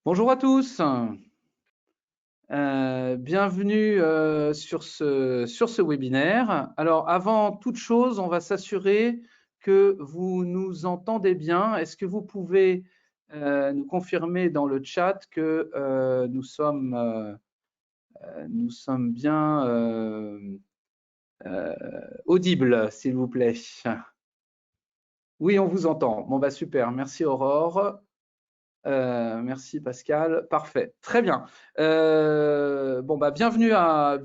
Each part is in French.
Bonjour à tous, bienvenue sur ce webinaire. Alors avant toute chose, on va s'assurer que vous nous entendez bien. Est-ce que vous pouvez nous confirmer dans le chat que nous sommes bien audibles, s'il vous plaît? Oui, on vous entend. Bon, bah super, merci Aurore. Merci Pascal. Parfait. Très bien. Bon, bah, bienvenue à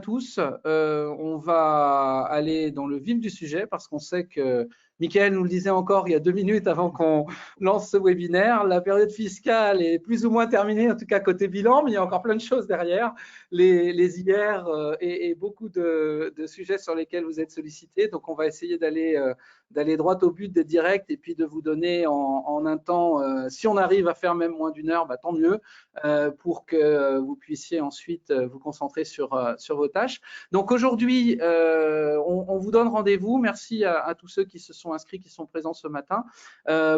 tous. On va aller dans le vif du sujet parce qu'on sait que Michael nous le disait encore il y a 2 minutes avant qu'on lance ce webinaire. La période fiscale est plus ou moins terminée, en tout cas côté bilan, mais il y a encore plein de choses derrière, les IR et beaucoup de sujets sur lesquels vous êtes sollicités. Donc, on va essayer d'aller droit au but, d'être direct et puis de vous donner en un temps, si on arrive à faire même moins d'1 heure, bah, tant mieux, pour que vous puissiez ensuite vous concentrer sur vos tâches. Donc aujourd'hui, on vous donne rendez-vous. Merci à tous ceux qui se sont inscrits, qui sont présents ce matin,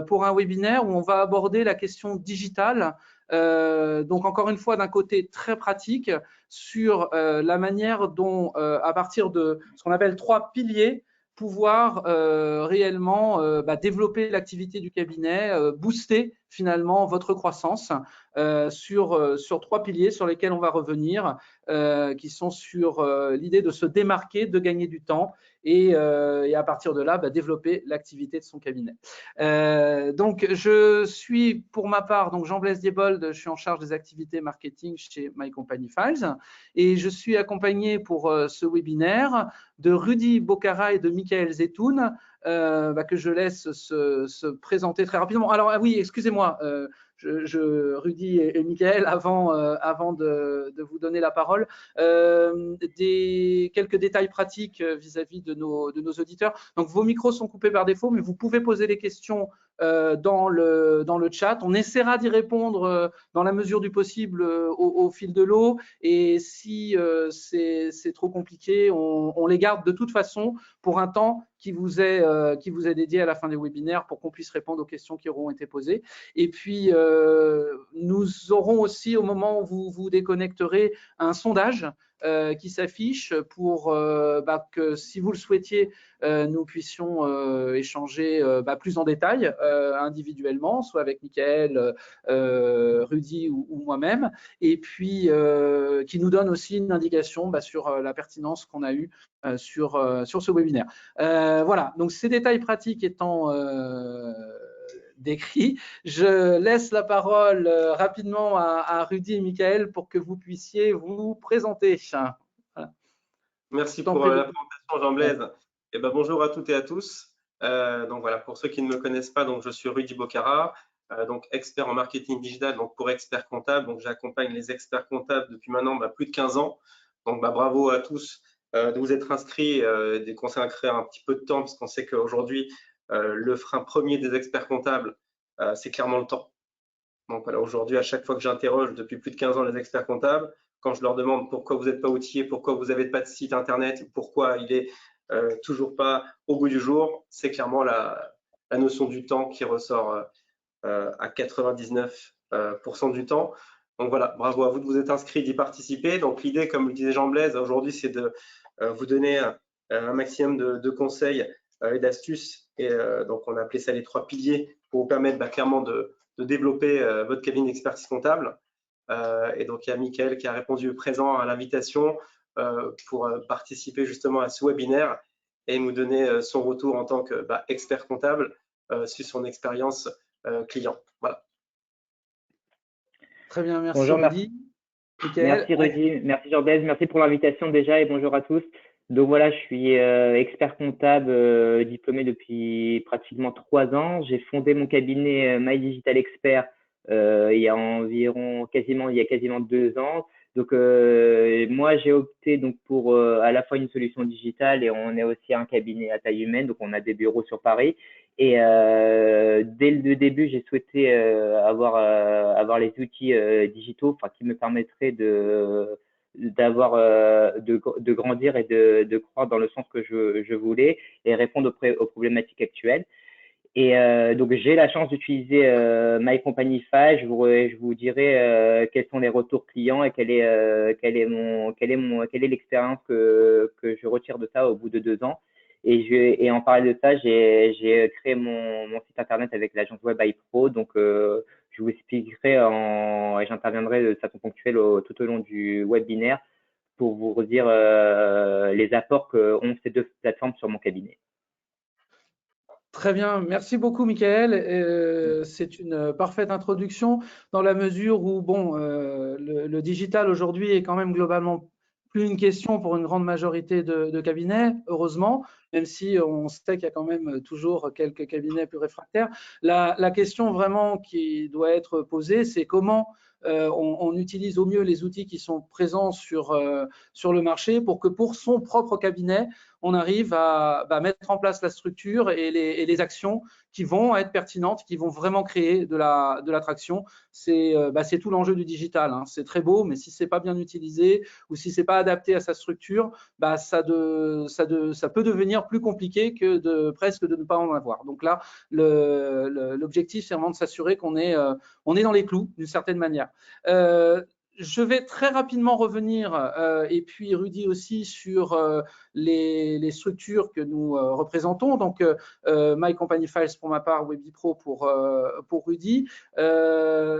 pour un webinaire où on va aborder la question digitale. Donc encore une fois, d'un côté très pratique sur la manière dont, à partir de ce qu'on appelle 3 piliers, pouvoir réellement développer l'activité du cabinet, booster finalement votre croissance sur 3 piliers sur lesquels on va revenir, qui sont sur l'idée de se démarquer, de gagner du temps et à partir de là, développer l'activité de son cabinet. Donc, je suis pour ma part, donc Jean-Blaise Diebold, je suis en charge des activités marketing chez My Company Files et je suis accompagné pour ce webinaire de Rudy Bocara et de Michael Zetoun, que je laisse se présenter très rapidement. Alors oui, excusez-moi, Rudy et Michael, avant de vous donner la parole, quelques détails pratiques vis-à-vis de nos auditeurs. Donc vos micros sont coupés par défaut, mais vous pouvez poser les questions dans le chat. On essaiera d'y répondre dans la mesure du possible au fil de l'eau. Et si c'est trop compliqué, on les garde de toute façon pour un temps qui vous est dédié à la fin des webinaires pour qu'on puisse répondre aux questions qui auront été posées. Et puis, nous aurons aussi, au moment où vous vous déconnecterez, un sondage qui s'affiche pour que, si vous le souhaitiez, nous puissions échanger plus en détail, individuellement, soit avec Michael, Rudy ou moi-même, et puis qui nous donne aussi une indication sur la pertinence qu'on a eue sur ce webinaire. Voilà, donc ces détails pratiques étant décrits, je laisse la parole rapidement à Rudy et Michael pour que vous puissiez vous présenter. Voilà. Merci pour la présentation, Jean-Blaise. Et bonjour à toutes et à tous. Donc voilà, pour ceux qui ne me connaissent pas, donc je suis Rudy Bocara, donc expert en marketing digital, donc pour expert comptable. Donc j'accompagne les experts comptables depuis maintenant plus de 15 ans. Donc bravo à tous de vous être inscrits, de consacrer un petit peu de temps, parce qu'on sait qu'aujourd'hui le frein premier des experts comptables, c'est clairement le temps. Donc voilà, aujourd'hui, à chaque fois que j'interroge depuis plus de 15 ans les experts comptables, quand je leur demande pourquoi vous n'êtes pas outillés, pourquoi vous n'avez pas de site internet, pourquoi il est toujours pas au goût du jour, c'est clairement la notion du temps qui ressort à 99% du temps. Donc voilà, bravo à vous de vous être inscrits, d'y participer. Donc l'idée, comme le disait Jean-Blaise, aujourd'hui, c'est de vous donner un maximum de conseils et d'astuces. Et donc on a appelé ça les 3 piliers pour vous permettre clairement de développer votre cabinet d'expertise comptable. Et donc il y a Michael qui a répondu présent à l'invitation pour participer justement à ce webinaire et nous donner son retour en tant qu'expert comptable sur son expérience client. Voilà. Très bien, merci Bonjour, Rudy. merci Rudy, merci Jean-Blaise, merci pour l'invitation déjà et bonjour à tous. Donc voilà, je suis expert comptable diplômé depuis pratiquement 3 ans. J'ai fondé mon cabinet My Digital Expert il y a quasiment 2 ans. Donc moi j'ai opté donc pour à la fois une solution digitale et on est aussi un cabinet à taille humaine, donc on a des bureaux sur Paris. Et dès le début, j'ai souhaité avoir les outils digitaux, qui me permettraient de grandir et de croire dans le sens que je voulais et répondre aux problématiques actuelles. Et donc, j'ai la chance d'utiliser My Company File. Je vous dirai quels sont les retours clients et quelle est l'expérience que je retire de ça au bout de 2 ans. Et en parallèle de ça, j'ai créé mon site internet avec l'agence Web iPro. Donc, je vous expliquerai et j'interviendrai de façon ponctuelle tout au long du webinaire pour vous redire les apports qu'ont ces deux plateformes sur mon cabinet. Très bien, merci beaucoup Michael. C'est une parfaite introduction dans la mesure où bon, le digital aujourd'hui est quand même globalement plus une question pour une grande majorité de cabinets, heureusement, même si on sait qu'il y a quand même toujours quelques cabinets plus réfractaires. La question vraiment qui doit être posée, c'est comment on utilise au mieux les outils qui sont présents sur le marché pour que pour son propre cabinet, on arrive à mettre en place la structure et les actions qui vont être pertinentes, qui vont vraiment créer de l'attraction. C'est tout l'enjeu du digital. Hein. C'est très beau, mais si c'est pas bien utilisé ou si c'est pas adapté à sa structure, ça peut devenir plus compliqué que presque de ne pas en avoir. Donc là, l'objectif, c'est vraiment de s'assurer qu'on est dans les clous d'une certaine manière. Je vais très rapidement revenir, et puis Rudy aussi, sur les structures que nous représentons. Donc, My Company Files pour ma part, WebIPro pour Rudy.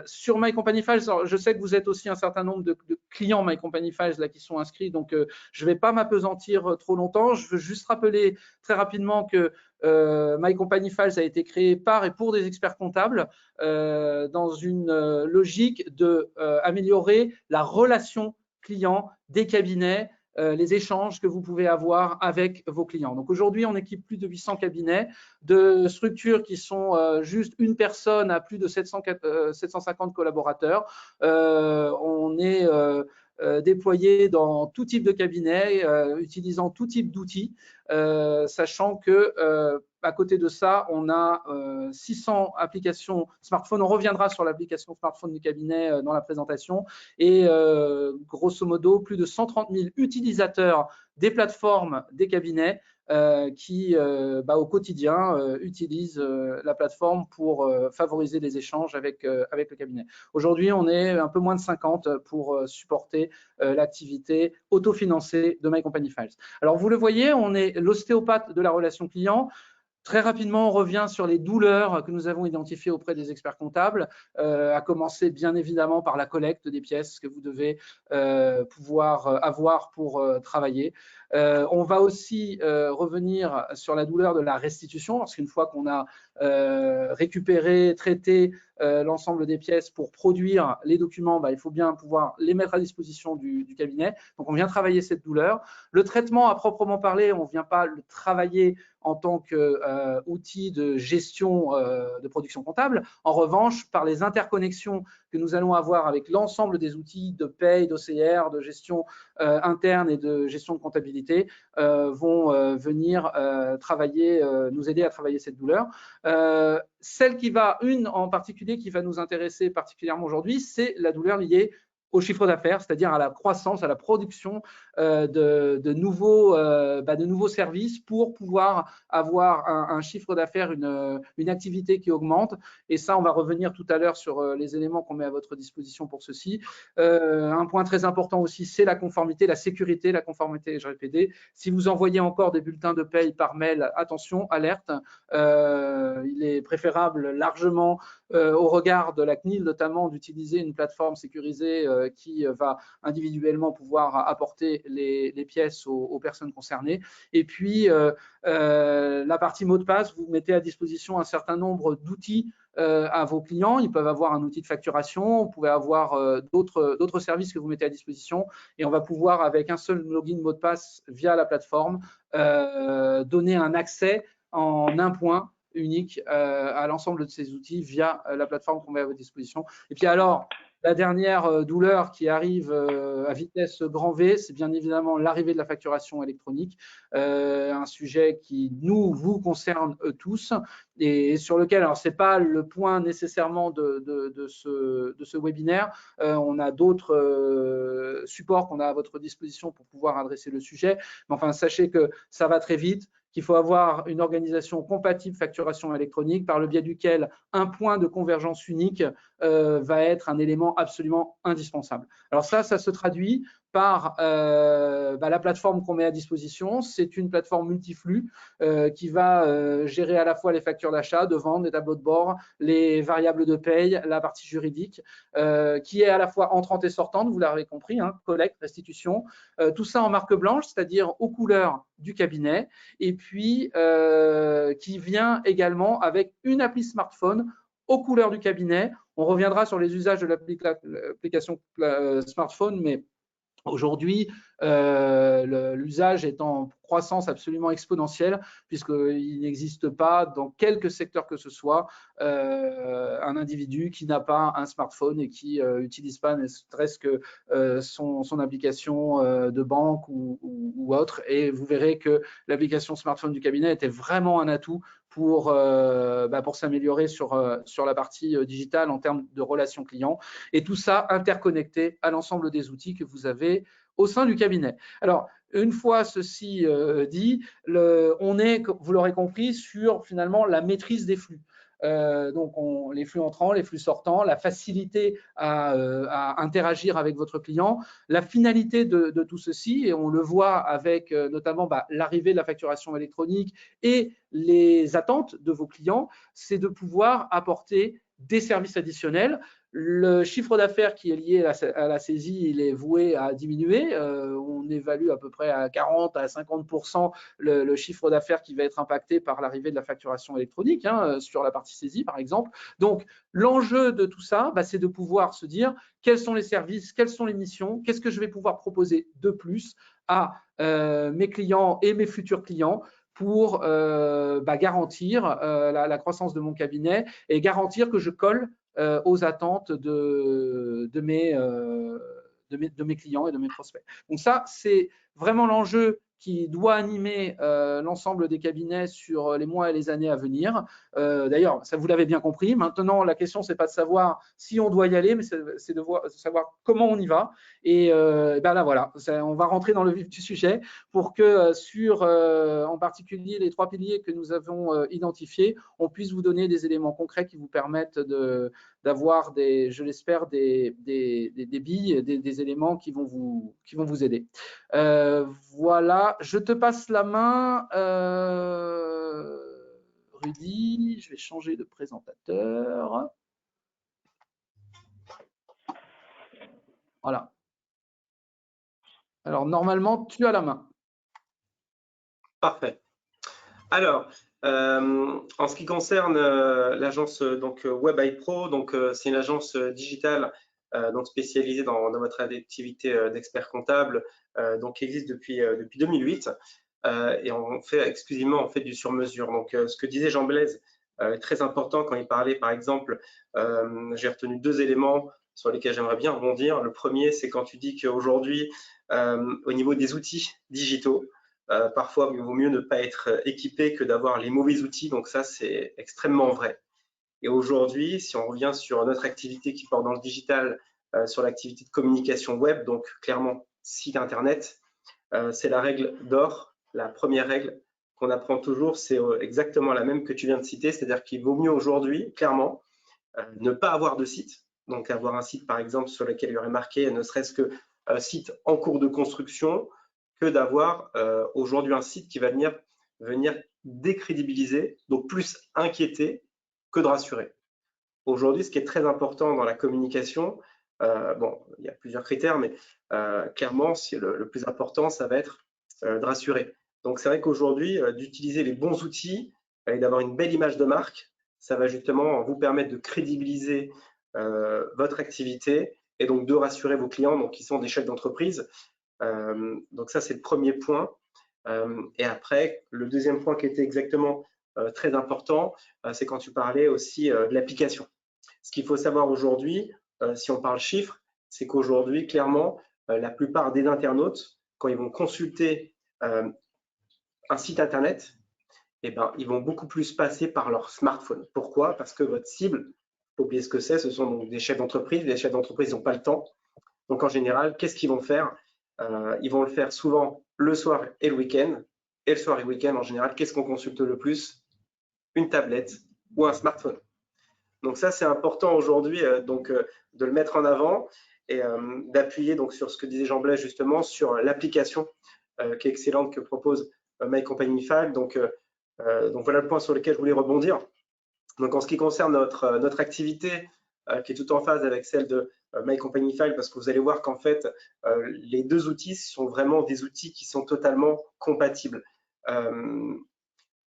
Sur My Company Files, je sais que vous êtes aussi un certain nombre de clients My Company Files là, qui sont inscrits, donc je ne vais pas m'apesantir trop longtemps. Je veux juste rappeler très rapidement que My Company Files a été créé par et pour des experts comptables dans une logique de améliorer la relation client des cabinets, les échanges que vous pouvez avoir avec vos clients. Donc aujourd'hui, on équipe plus de 800 cabinets de structures qui sont juste une personne à plus de 750 collaborateurs. On est déployé dans tout type de cabinet, utilisant tout type d'outils, sachant que à côté de ça, on a 600 applications smartphone. On reviendra sur l'application smartphone du cabinet dans la présentation. Et grosso modo, plus de 130 000 utilisateurs des plateformes des cabinets qui, au quotidien, utilisent la plateforme pour favoriser les échanges avec le cabinet. Aujourd'hui, on est un peu moins de 50 pour supporter l'activité autofinancée de My Company Files. Alors, vous le voyez, on est l'ostéopathe de la relation client. Très rapidement, on revient sur les douleurs que nous avons identifiées auprès des experts comptables, à commencer bien évidemment par la collecte des pièces que vous devez pouvoir avoir pour travailler. On va aussi revenir sur la douleur de la restitution, parce qu'une fois qu'on a récupéré, traité l'ensemble des pièces pour produire les documents, il faut bien pouvoir les mettre à disposition du cabinet. Donc, on vient travailler cette douleur. Le traitement à proprement parler, on ne vient pas le travailler en tant qu'outil de gestion de production comptable. En revanche, par les interconnexions que nous allons avoir avec l'ensemble des outils de paye, d'OCR, de gestion interne et de gestion de comptabilité, vont venir nous aider à travailler cette douleur. Celle une en particulier qui va nous intéresser particulièrement aujourd'hui, c'est la douleur liée au chiffre d'affaires, c'est-à-dire à la croissance, à la production de nouveaux services pour pouvoir avoir un chiffre d'affaires, une activité qui augmente. Et ça, on va revenir tout à l'heure sur les éléments qu'on met à votre disposition pour ceci. Un point très important aussi, c'est la conformité, la sécurité, la conformité RGPD. Si vous envoyez encore des bulletins de paye par mail, attention, alerte. Il est préférable largement au regard de la CNIL notamment d'utiliser une plateforme sécurisée qui va individuellement pouvoir apporter les pièces aux personnes concernées. Et puis, la partie mot de passe, vous mettez à disposition un certain nombre d'outils à vos clients. Ils peuvent avoir un outil de facturation, vous pouvez avoir d'autres services que vous mettez à disposition et on va pouvoir, avec un seul login mot de passe via la plateforme, donner un accès en un point unique à l'ensemble de ces outils via la plateforme qu'on met à votre disposition. Et puis alors, la dernière douleur qui arrive à vitesse grand V, c'est bien évidemment l'arrivée de la facturation électronique, un sujet qui vous concerne tous et sur lequel, alors ce n'est pas le point nécessairement de ce webinaire, on a d'autres supports qu'on a à votre disposition pour pouvoir adresser le sujet, mais enfin sachez que ça va très vite, qu'il faut avoir une organisation compatible facturation électronique par le biais duquel un point de convergence unique va être un élément absolument indispensable. Alors ça se traduit par la plateforme qu'on met à disposition. C'est une plateforme multiflux qui va gérer à la fois les factures d'achat, de vente, les tableaux de bord, les variables de paye, la partie juridique, qui est à la fois entrante et sortante, vous l'avez compris, hein, collecte, restitution, tout ça en marque blanche, c'est-à-dire aux couleurs du cabinet, et puis qui vient également avec une appli smartphone aux couleurs du cabinet. On reviendra sur les usages de l'application smartphone, mais aujourd'hui, l'usage est en croissance absolument exponentielle puisqu'il n'existe pas dans quelque secteur que ce soit un individu qui n'a pas un smartphone et qui n'utilise pas ne serait-ce que son application de banque ou autre. Et vous verrez que l'application smartphone du cabinet était vraiment un atout pour s'améliorer sur la partie digitale en termes de relations clients. Et tout ça interconnecté à l'ensemble des outils que vous avez au sein du cabinet. Alors, une fois ceci dit, on est, vous l'aurez compris, sur finalement la maîtrise des flux. Donc, les flux entrants, les flux sortants, la facilité à interagir avec votre client, la finalité de tout ceci, et on le voit avec notamment l'arrivée de la facturation électronique et les attentes de vos clients, c'est de pouvoir apporter des services additionnels. Le chiffre d'affaires qui est lié à la saisie, il est voué à diminuer. On évalue à peu près à 40 à 50% le chiffre d'affaires qui va être impacté par l'arrivée de la facturation électronique, hein, sur la partie saisie, par exemple. Donc, l'enjeu de tout ça, c'est de pouvoir se dire quels sont les services, quelles sont les missions, qu'est-ce que je vais pouvoir proposer de plus à mes clients et mes futurs clients pour garantir la croissance de mon cabinet et garantir que je colle aux attentes de mes clients et de mes prospects. Donc ça, c'est vraiment l'enjeu qui doit animer l'ensemble des cabinets sur les mois et les années à venir. D'ailleurs, ça vous l'avez bien compris. Maintenant, la question, c'est pas de savoir si on doit y aller, mais c'est de savoir comment on y va. Et là, voilà, on va rentrer dans le vif du sujet pour que sur, en particulier, les 3 piliers que nous avons identifiés, on puisse vous donner des éléments concrets qui vous permettent d'avoir, je l'espère, des billes, des éléments qui vont vous aider. Voilà, je te passe la main, Rudy. Je vais changer de présentateur. Voilà. Alors, normalement, tu as la main. Parfait. Alors, en ce qui concerne l'agence Web iPro, c'est une agence digitale spécialisée dans votre activité d'expert comptable, qui existe depuis 2008, et on fait exclusivement du sur-mesure. Donc, ce que disait Jean-Blaise est très important quand il parlait, par exemple, j'ai retenu 2 éléments sur lesquels j'aimerais bien rebondir. Le premier, c'est quand tu dis qu'aujourd'hui, au niveau des outils digitaux, parfois, il vaut mieux ne pas être équipé que d'avoir les mauvais outils. Donc ça, c'est extrêmement vrai. Et aujourd'hui, si on revient sur notre activité qui porte dans le digital, sur l'activité de communication web, donc clairement site internet, c'est la règle d'or. La première règle qu'on apprend toujours, c'est exactement la même que tu viens de citer, c'est-à-dire qu'il vaut mieux aujourd'hui, clairement, ne pas avoir de site. Donc avoir un site, par exemple, sur lequel il y aurait marqué ne serait-ce que site en cours de construction, que d'avoir aujourd'hui un site qui va venir décrédibiliser, donc plus inquiéter que de rassurer. Aujourd'hui, ce qui est très important dans la communication, il y a plusieurs critères, mais clairement, le plus important, ça va être de rassurer. Donc, c'est vrai qu'aujourd'hui, d'utiliser les bons outils et d'avoir une belle image de marque, ça va justement vous permettre de crédibiliser votre activité et donc de rassurer vos clients, donc qui sont des chefs d'entreprise. Donc ça, c'est le premier point. Et après, le deuxième point qui était exactement très important, c'est quand tu parlais aussi de l'application. Ce qu'il faut savoir aujourd'hui, si on parle chiffres, c'est qu'aujourd'hui, clairement, la plupart des internautes, quand ils vont consulter un site internet, ils vont beaucoup plus passer par leur smartphone. Pourquoi? Parce que votre cible, il faut oublier ce que c'est, ce sont donc des chefs d'entreprise. Les chefs d'entreprise n'ont pas le temps. Donc en général, qu'est-ce qu'ils vont faire? Ils vont le faire souvent le soir et le week-end. Et le soir et week-end, en général, qu'est-ce qu'on consulte le plus? Une tablette ou un smartphone. Donc ça, c'est important aujourd'hui de le mettre en avant et d'appuyer donc sur ce que disait Jean Blaise justement sur l'application qui est excellente que propose My Company File. Donc voilà le point sur lequel je voulais rebondir. Donc en ce qui concerne notre activité qui est tout en phase avec celle de My Company File, parce que vous allez voir qu'en fait les deux outils sont vraiment des outils qui sont totalement compatibles.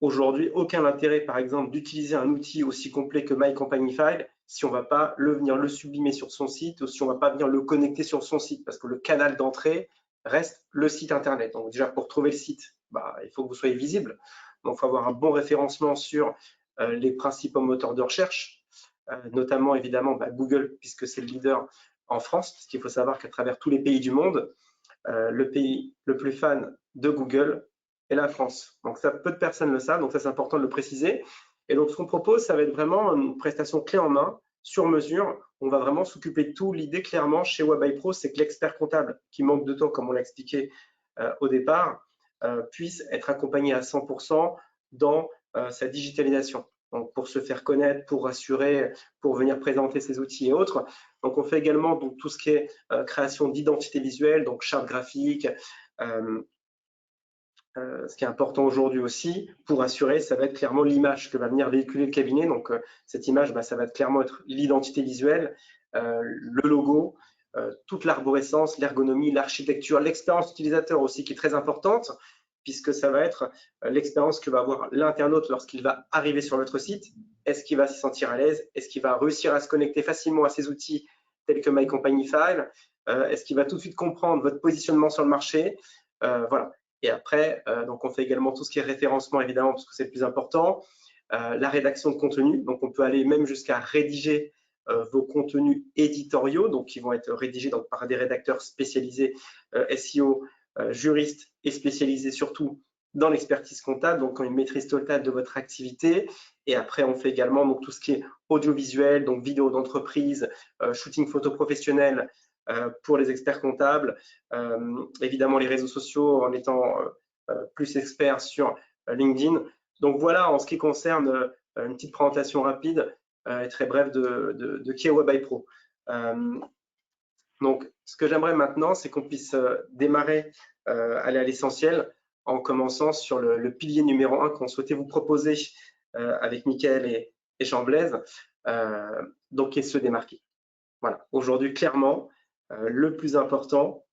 Aujourd'hui, aucun intérêt, par exemple, d'utiliser un outil aussi complet que My Company File si on ne va pas venir le sublimer sur son site ou si on ne va pas venir le connecter sur son site, parce que le canal d'entrée reste le site internet. Donc déjà, pour trouver le site, il faut que vous soyez visible. Donc, il faut avoir un bon référencement sur les principaux moteurs de recherche, notamment évidemment Google, puisque c'est le leader en France, parce qu'il faut savoir qu'à travers tous les pays du monde, le pays le plus fan de Google est la France. Donc ça, peu de personnes le savent, donc ça c'est important de le préciser. Et donc ce qu'on propose, ça va être vraiment une prestation clé en main, sur mesure. On va vraiment s'occuper de tout. L'idée clairement chez WebIPro, c'est que l'expert comptable qui manque de temps, comme on l'a expliqué au départ, puisse être accompagné à 100% dans sa digitalisation. Donc pour se faire connaître, pour rassurer, pour venir présenter ses outils et autres. Donc on fait également donc, tout ce qui est création d'identité visuelle, donc charte graphique. Ce qui est important aujourd'hui aussi, pour assurer, ça va être clairement l'image que va venir véhiculer le cabinet. Donc cette image, ça va clairement être l'identité visuelle, le logo, toute l'arborescence, l'ergonomie, l'architecture, l'expérience utilisateur aussi qui est très importante, puisque ça va être l'expérience que va avoir l'internaute lorsqu'il va arriver sur votre site. Est-ce qu'il va s'y sentir à l'aise? Est-ce qu'il va réussir à se connecter facilement à ces outils tels que My Company File? Est-ce qu'il va tout de suite comprendre votre positionnement sur le marché? Voilà. Et après, donc on fait également tout ce qui est référencement, évidemment, parce que c'est le plus important. La rédaction de contenu, donc on peut aller même jusqu'à rédiger vos contenus éditoriaux, donc qui vont être rédigés donc, par des rédacteurs spécialisés SEO, juristes et spécialisés surtout dans l'expertise comptable, donc une maîtrise totale de votre activité. Et après, on fait également donc, tout ce qui est audiovisuel, donc vidéo d'entreprise, shooting photo professionnel pour les experts comptables. Évidemment, les réseaux sociaux en étant plus experts sur LinkedIn. Donc voilà, en ce qui concerne une petite présentation rapide et très brève de qui est WebIPro. Donc, ce que j'aimerais maintenant, c'est qu'on puisse démarrer, aller à l'essentiel, en commençant sur le pilier numéro 1 qu'on souhaitait vous proposer avec Mickaël et Jean Blaise, donc qui est se démarquer. Voilà, aujourd'hui, clairement, le plus important,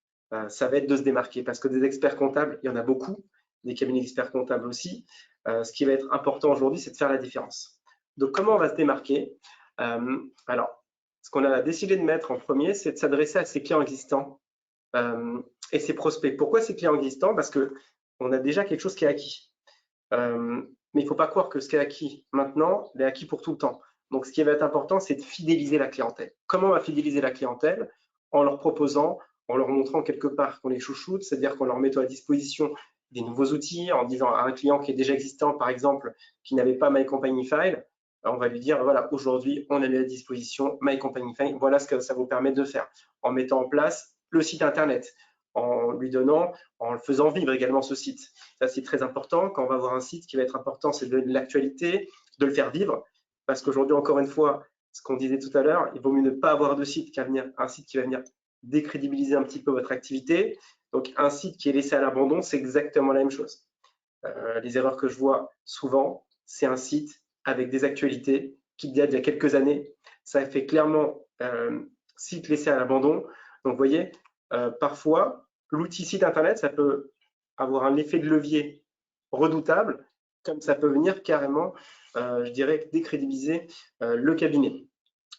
ça va être de se démarquer parce que des experts comptables, il y en a beaucoup, des cabinets d'experts comptables aussi. Ce qui va être important aujourd'hui, c'est de faire la différence. Donc, comment on va se démarquer? Alors, ce qu'on a décidé de mettre en premier, c'est de s'adresser à ses clients existants et ses prospects. Pourquoi ces clients existants? Parce qu'on a déjà quelque chose qui est acquis. Mais il ne faut pas croire que ce qui est acquis maintenant, il est acquis pour tout le temps. Donc, ce qui va être important, c'est de fidéliser la clientèle. Comment on va fidéliser la clientèle? En leur proposant, en leur montrant quelque part qu'on les chouchoute, c'est-à-dire qu'on leur met à disposition des nouveaux outils, en disant à un client qui est déjà existant, par exemple, qui n'avait pas My Company File, on va lui dire, voilà, aujourd'hui, on a mis à disposition My Company File, voilà ce que ça vous permet de faire, en mettant en place le site Internet, en lui donnant, en le faisant vivre également ce site. Ça, c'est très important. Quand on va avoir un site, ce qui va être important, c'est de l'actualité, de le faire vivre, parce qu'aujourd'hui, encore une fois, ce qu'on disait tout à l'heure, il vaut mieux ne pas avoir de site qu'un site qui va venir décrédibiliser un petit peu votre activité. Donc, un site qui est laissé à l'abandon, c'est exactement la même chose. Les erreurs que je vois souvent, c'est un site avec des actualités qui datent d'il y a quelques années. Ça fait clairement site laissé à l'abandon. Donc, vous voyez, parfois, l'outil site Internet, ça peut avoir un effet de levier redoutable, comme ça peut venir carrément, je dirais, décrédibiliser le cabinet.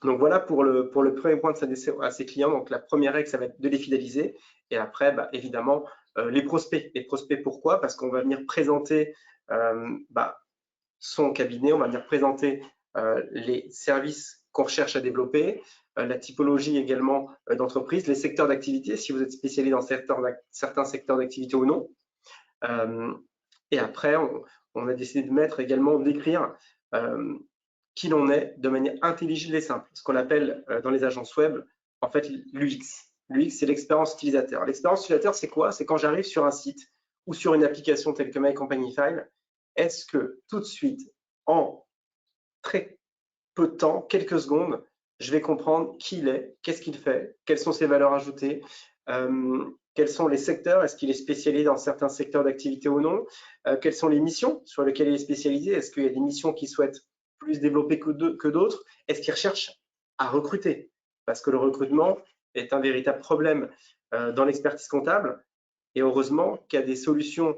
Donc voilà pour le premier point de s'adresser à ses clients. Donc la première règle, ça va être de les fidéliser. Et après, évidemment, les prospects. Les prospects, pourquoi? Parce qu'on va venir présenter son cabinet, on va venir présenter les services qu'on recherche à développer, la typologie également d'entreprise, les secteurs d'activité, si vous êtes spécialisé dans certains secteurs d'activité ou non. Et après, on a décidé de mettre également, d'écrire qui l'on est de manière intelligible et simple, ce qu'on appelle dans les agences web, en fait, l'UX. L'UX, c'est l'expérience utilisateur. L'expérience utilisateur, c'est quoi? C'est quand j'arrive sur un site ou sur une application telle que My Company File, est-ce que tout de suite, en très peu de temps, quelques secondes, je vais comprendre qui il est, qu'est-ce qu'il fait, quelles sont ses valeurs ajoutées, quels sont les secteurs, est-ce qu'il est spécialisé dans certains secteurs d'activité ou non, quelles sont les missions sur lesquelles il est spécialisé, est-ce qu'il y a des missions qu'il souhaite plus développer que d'autres, est-ce qu'il recherche à recruter, parce que le recrutement est un véritable problème dans l'expertise comptable, et heureusement qu'il y a des solutions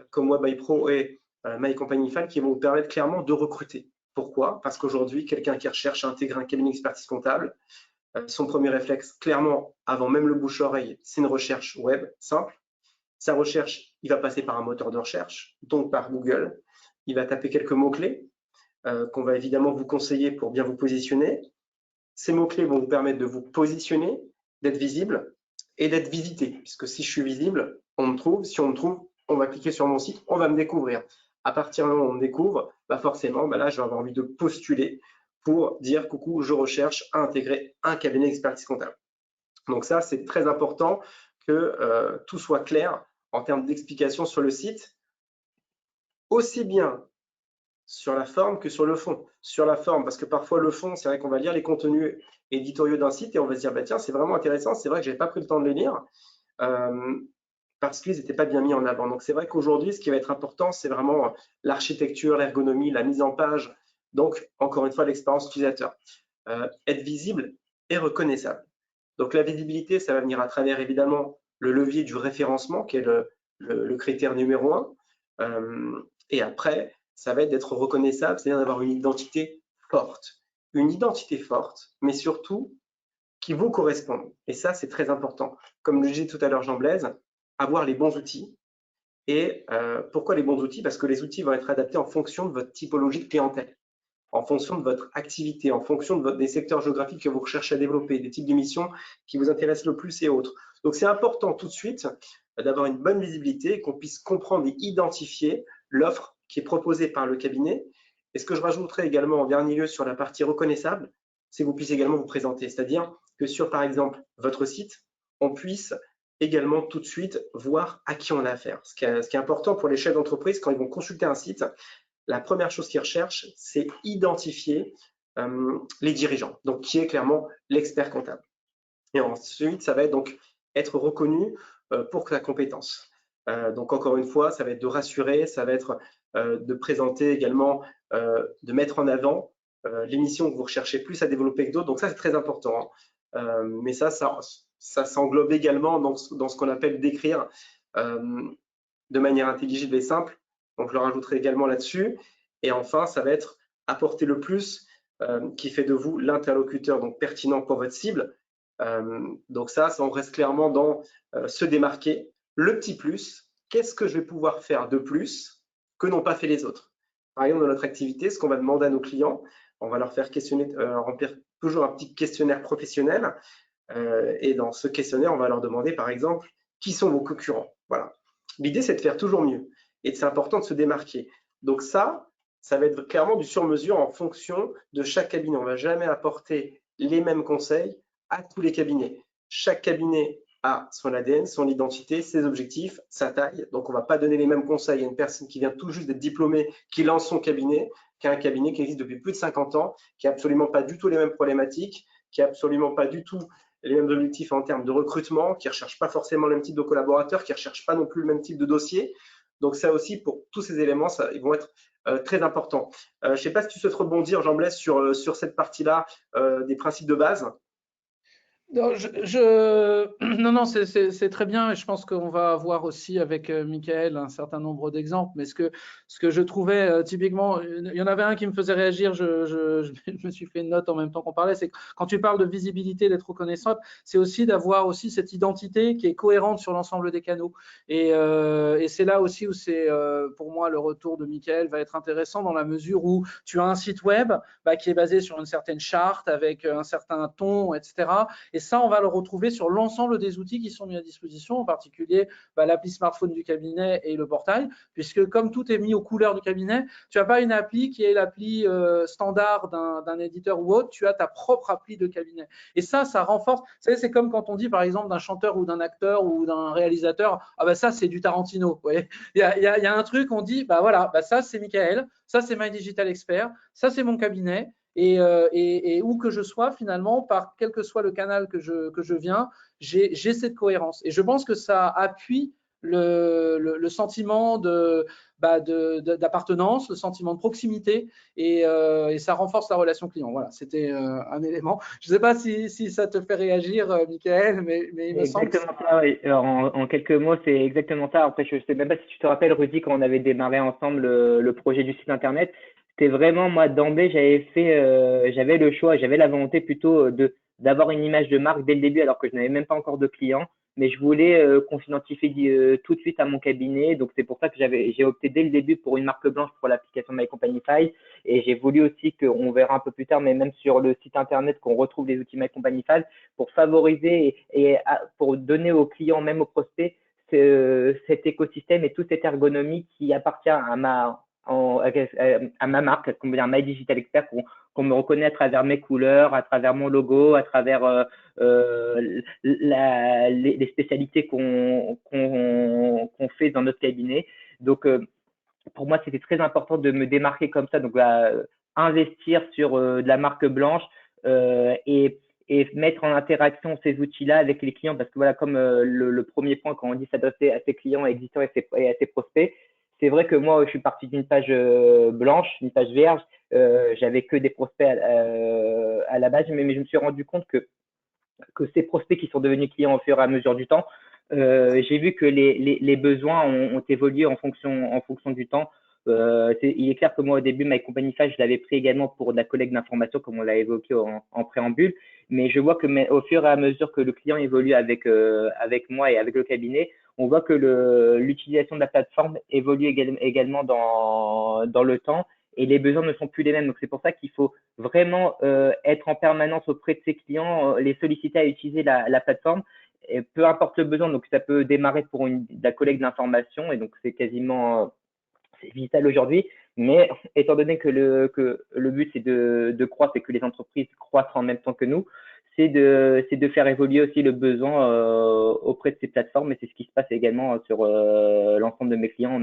comme WebByPro et My Company File qui vont vous permettre clairement de recruter. Pourquoi? Parce qu'aujourd'hui, quelqu'un qui recherche à intégrer un cabinet d'expertise comptable, son premier réflexe, clairement, avant même le bouche-oreille, c'est une recherche web simple. Sa recherche, il va passer par un moteur de recherche, donc par Google. Il va taper quelques mots-clés qu'on va évidemment vous conseiller pour bien vous positionner. Ces mots-clés vont vous permettre de vous positionner, d'être visible et d'être visité, puisque si je suis visible, on me trouve. Si on me trouve, on va cliquer sur mon site, on va me découvrir. À partir du moment où on me découvre, forcément, là, je vais avoir envie de postuler pour dire coucou, je recherche à intégrer un cabinet d'expertise comptable. Donc ça, c'est très important que tout soit clair en termes d'explication sur le site, aussi bien sur la forme que sur le fond. Sur la forme, parce que parfois le fond, c'est vrai qu'on va lire les contenus éditoriaux d'un site et on va se dire, tiens, c'est vraiment intéressant, c'est vrai que je n'avais pas pris le temps de les lire. Parce qu'ils n'étaient pas bien mis en avant. Donc c'est vrai qu'aujourd'hui, ce qui va être important, c'est vraiment l'architecture, l'ergonomie, la mise en page. Donc, encore une fois, l'expérience utilisateur. Être visible et reconnaissable. Donc la visibilité, ça va venir à travers évidemment le levier du référencement, qui est le critère numéro 1. Et après, ça va être d'être reconnaissable, c'est-à-dire d'avoir une identité forte. Une identité forte, mais surtout qui vous correspondent. Et ça, c'est très important. Comme le disait tout à l'heure Jean Blaise, avoir les bons outils. Et pourquoi les bons outils? Parce que les outils vont être adaptés en fonction de votre typologie de clientèle, en fonction de votre activité, en fonction des secteurs géographiques que vous recherchez à développer, des types d'émissions qui vous intéressent le plus et autres. Donc, c'est important tout de suite d'avoir une bonne visibilité, qu'on puisse comprendre et identifier l'offre qui est proposée par le cabinet. Et ce que je rajouterai également en dernier lieu sur la partie reconnaissable, c'est que vous puissiez également vous présenter. C'est-à-dire que sur, par exemple, votre site, on puisse également tout de suite voir à qui on a affaire. Ce qui est important pour les chefs d'entreprise, quand ils vont consulter un site, la première chose qu'ils recherchent, c'est identifier les dirigeants, donc qui est clairement l'expert comptable. Et ensuite, ça va être donc être reconnu pour sa compétence. Donc encore une fois, ça va être de rassurer, ça va être de présenter également, de mettre en avant l'émission que vous recherchez plus à développer que d'autres. Donc ça, c'est très important. Mais ça s'englobe également dans ce qu'on appelle d'écrire de manière intelligible et simple. Donc je le rajouterai également là-dessus. Et enfin, ça va être apporter le plus qui fait de vous l'interlocuteur donc pertinent pour votre cible. Donc ça, on reste clairement dans se démarquer. Le petit plus, qu'est-ce que je vais pouvoir faire de plus que n'ont pas fait les autres? Par exemple, dans notre activité, ce qu'on va demander à nos clients, on va leur faire remplir toujours un petit questionnaire professionnel. Et dans ce questionnaire, on va leur demander, par exemple, qui sont vos concurrents? Voilà. L'idée, c'est de faire toujours mieux. Et c'est important de se démarquer. Donc ça va être clairement du sur-mesure en fonction de chaque cabinet. On ne va jamais apporter les mêmes conseils à tous les cabinets. Chaque cabinet a son ADN, son identité, ses objectifs, sa taille. Donc, on ne va pas donner les mêmes conseils à une personne qui vient tout juste d'être diplômée, qui lance son cabinet, qu'à un cabinet qui existe depuis plus de 50 ans, qui n'a absolument pas du tout les mêmes problématiques, qui n'a absolument pas du tout les mêmes objectifs en termes de recrutement, qui ne recherchent pas forcément le même type de collaborateurs, qui ne recherchent pas non plus le même type de dossier. Donc, ça aussi, pour tous ces éléments, ils vont être très importants. Je ne sais pas si tu souhaites rebondir, Jean Blaise, sur cette partie-là des principes de base. Non, non, c'est très bien et je pense qu'on va avoir aussi avec Michael un certain nombre d'exemples. Mais ce que je trouvais typiquement, il y en avait un qui me faisait réagir, je me suis fait une note en même temps qu'on parlait, c'est que quand tu parles de visibilité, d'être reconnaissable, c'est aussi d'avoir aussi cette identité qui est cohérente sur l'ensemble des canaux. Et c'est là aussi où c'est, pour moi, le retour de Michael va être intéressant dans la mesure où tu as un site web qui est basé sur une certaine charte avec un certain ton, etc. Et ça, on va le retrouver sur l'ensemble des outils qui sont mis à disposition, en particulier l'appli smartphone du cabinet et le portail, puisque comme tout est mis aux couleurs du cabinet, tu n'as pas une appli qui est l'appli standard d'un éditeur ou autre, tu as ta propre appli de cabinet. Et ça renforce. Vous savez, c'est comme quand on dit, par exemple, d'un chanteur ou d'un acteur ou d'un réalisateur, ah ça, c'est du Tarantino. Vous voyez, il y a un truc, on dit, voilà, ça, c'est Michael, ça, c'est My Digital Expert, ça, c'est mon cabinet. Et où que je sois, finalement, par quel que soit le canal que je viens, j'ai cette cohérence. Et je pense que ça appuie le sentiment d'appartenance, le sentiment de proximité, et ça renforce la relation client. Voilà, c'était un élément. Je ne sais pas si ça te fait réagir, Michael, mais il me semble que exactement ça. Oui. En quelques mots, c'est exactement ça. Après, je ne sais même pas si tu te rappelles, Rudy, quand on avait démarré ensemble le projet du site internet, c'était vraiment, moi, d'emblée, j'avais le choix, j'avais la volonté plutôt d'avoir une image de marque dès le début, alors que je n'avais même pas encore de clients. Mais je voulais qu'on s'identifie tout de suite à mon cabinet. Donc, c'est pour ça que j'ai opté dès le début pour une marque blanche pour l'application My Companyify. Et j'ai voulu aussi qu'on verra un peu plus tard, mais même sur le site internet, qu'on retrouve les outils My Companyify pour favoriser et pour donner aux clients, même aux prospects, cet écosystème et toute cette ergonomie qui appartient à ma marque, comme dire My Digital Expert, qu'on me reconnaît à travers mes couleurs, à travers mon logo, à travers les spécialités qu'on fait dans notre cabinet. Donc, pour moi, c'était très important de me démarquer comme ça. Donc, investir sur de la marque blanche et mettre en interaction ces outils-là avec les clients, parce que voilà, comme le premier point, quand on dit s'adresser à ses clients existants et à ses prospects, c'est vrai que moi, je suis parti d'une page blanche, une page vierge. J'avais que des prospects à la base, mais je me suis rendu compte que ces prospects qui sont devenus clients au fur et à mesure du temps, j'ai vu que les besoins ont évolué en fonction du temps. Il est clair que moi, au début, My Companyify, je l'avais pris également pour de la collecte d'informations, comme on l'a évoqué en préambule. Mais je vois que au fur et à mesure que le client évolue avec moi et avec le cabinet, on voit que l'utilisation de la plateforme évolue également dans le temps et les besoins ne sont plus les mêmes. Donc, c'est pour ça qu'il faut vraiment être en permanence auprès de ses clients, les solliciter à utiliser la plateforme, et peu importe le besoin. Donc, ça peut démarrer pour de la collecte d'informations et donc c'est quasiment c'est vital aujourd'hui. Mais étant donné que le but c'est de croître et que les entreprises croissent en même temps que nous, c'est de faire évoluer aussi le besoin auprès de ces plateformes, et c'est ce qui se passe également sur l'ensemble de mes clients.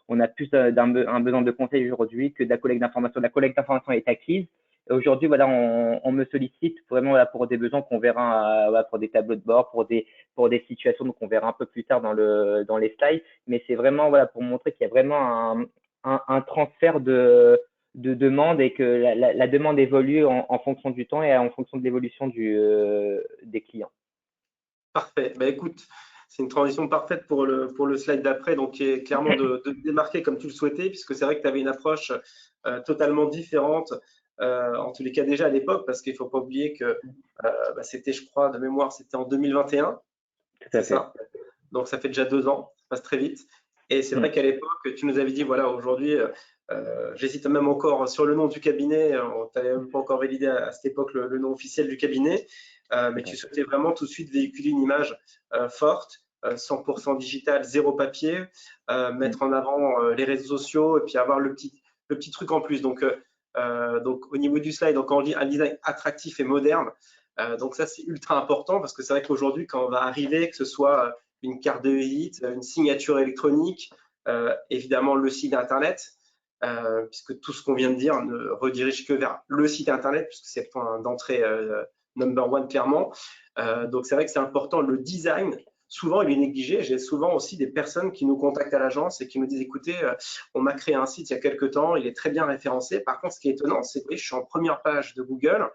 On a plus un besoin de conseil aujourd'hui que de la collecte d'informations. La collecte d'informations est acquise. Aujourd'hui, voilà, on me sollicite vraiment là, pour des besoins qu'on verra pour des tableaux de bord, pour des situations, donc on verra un peu plus tard dans les slides. Mais c'est vraiment voilà pour montrer qu'il y a vraiment un transfert de demande et que la demande évolue en fonction du temps et en fonction de l'évolution des clients. Parfait. Bah, écoute, c'est une transition parfaite pour le slide d'après, donc qui est clairement de démarquer comme tu le souhaitais, puisque c'est vrai que tu avais une approche totalement différente, en tous les cas déjà à l'époque, parce qu'il ne faut pas oublier que c'était, je crois, de mémoire, c'était en 2021. C'est ça. Donc ça fait déjà 2 ans, ça passe très vite. Et c'est vrai qu'à l'époque, tu nous avais dit, voilà, aujourd'hui, j'hésite même encore sur le nom du cabinet, on n'avait même pas encore validé à cette époque le nom officiel du cabinet, mais tu souhaitais vraiment tout de suite véhiculer une image forte, 100% digital, 0 papier, mettre en avant les réseaux sociaux et puis avoir le petit truc en plus. Donc au niveau du slide, donc on dit un design attractif et moderne. Donc ça, c'est ultra important parce que c'est vrai qu'aujourd'hui, quand on va arriver, que ce soit une carte de visite, une signature électronique, évidemment le site internet, puisque tout ce qu'on vient de dire ne redirige que vers le site internet, puisque c'est le point d'entrée number one clairement. Donc c'est vrai que c'est important. Le design, souvent il est négligé. J'ai souvent aussi des personnes qui nous contactent à l'agence et qui nous disent écoutez, on m'a créé un site il y a quelques temps, il est très bien référencé. Par contre, ce qui est étonnant, c'est que je suis en première page de Google,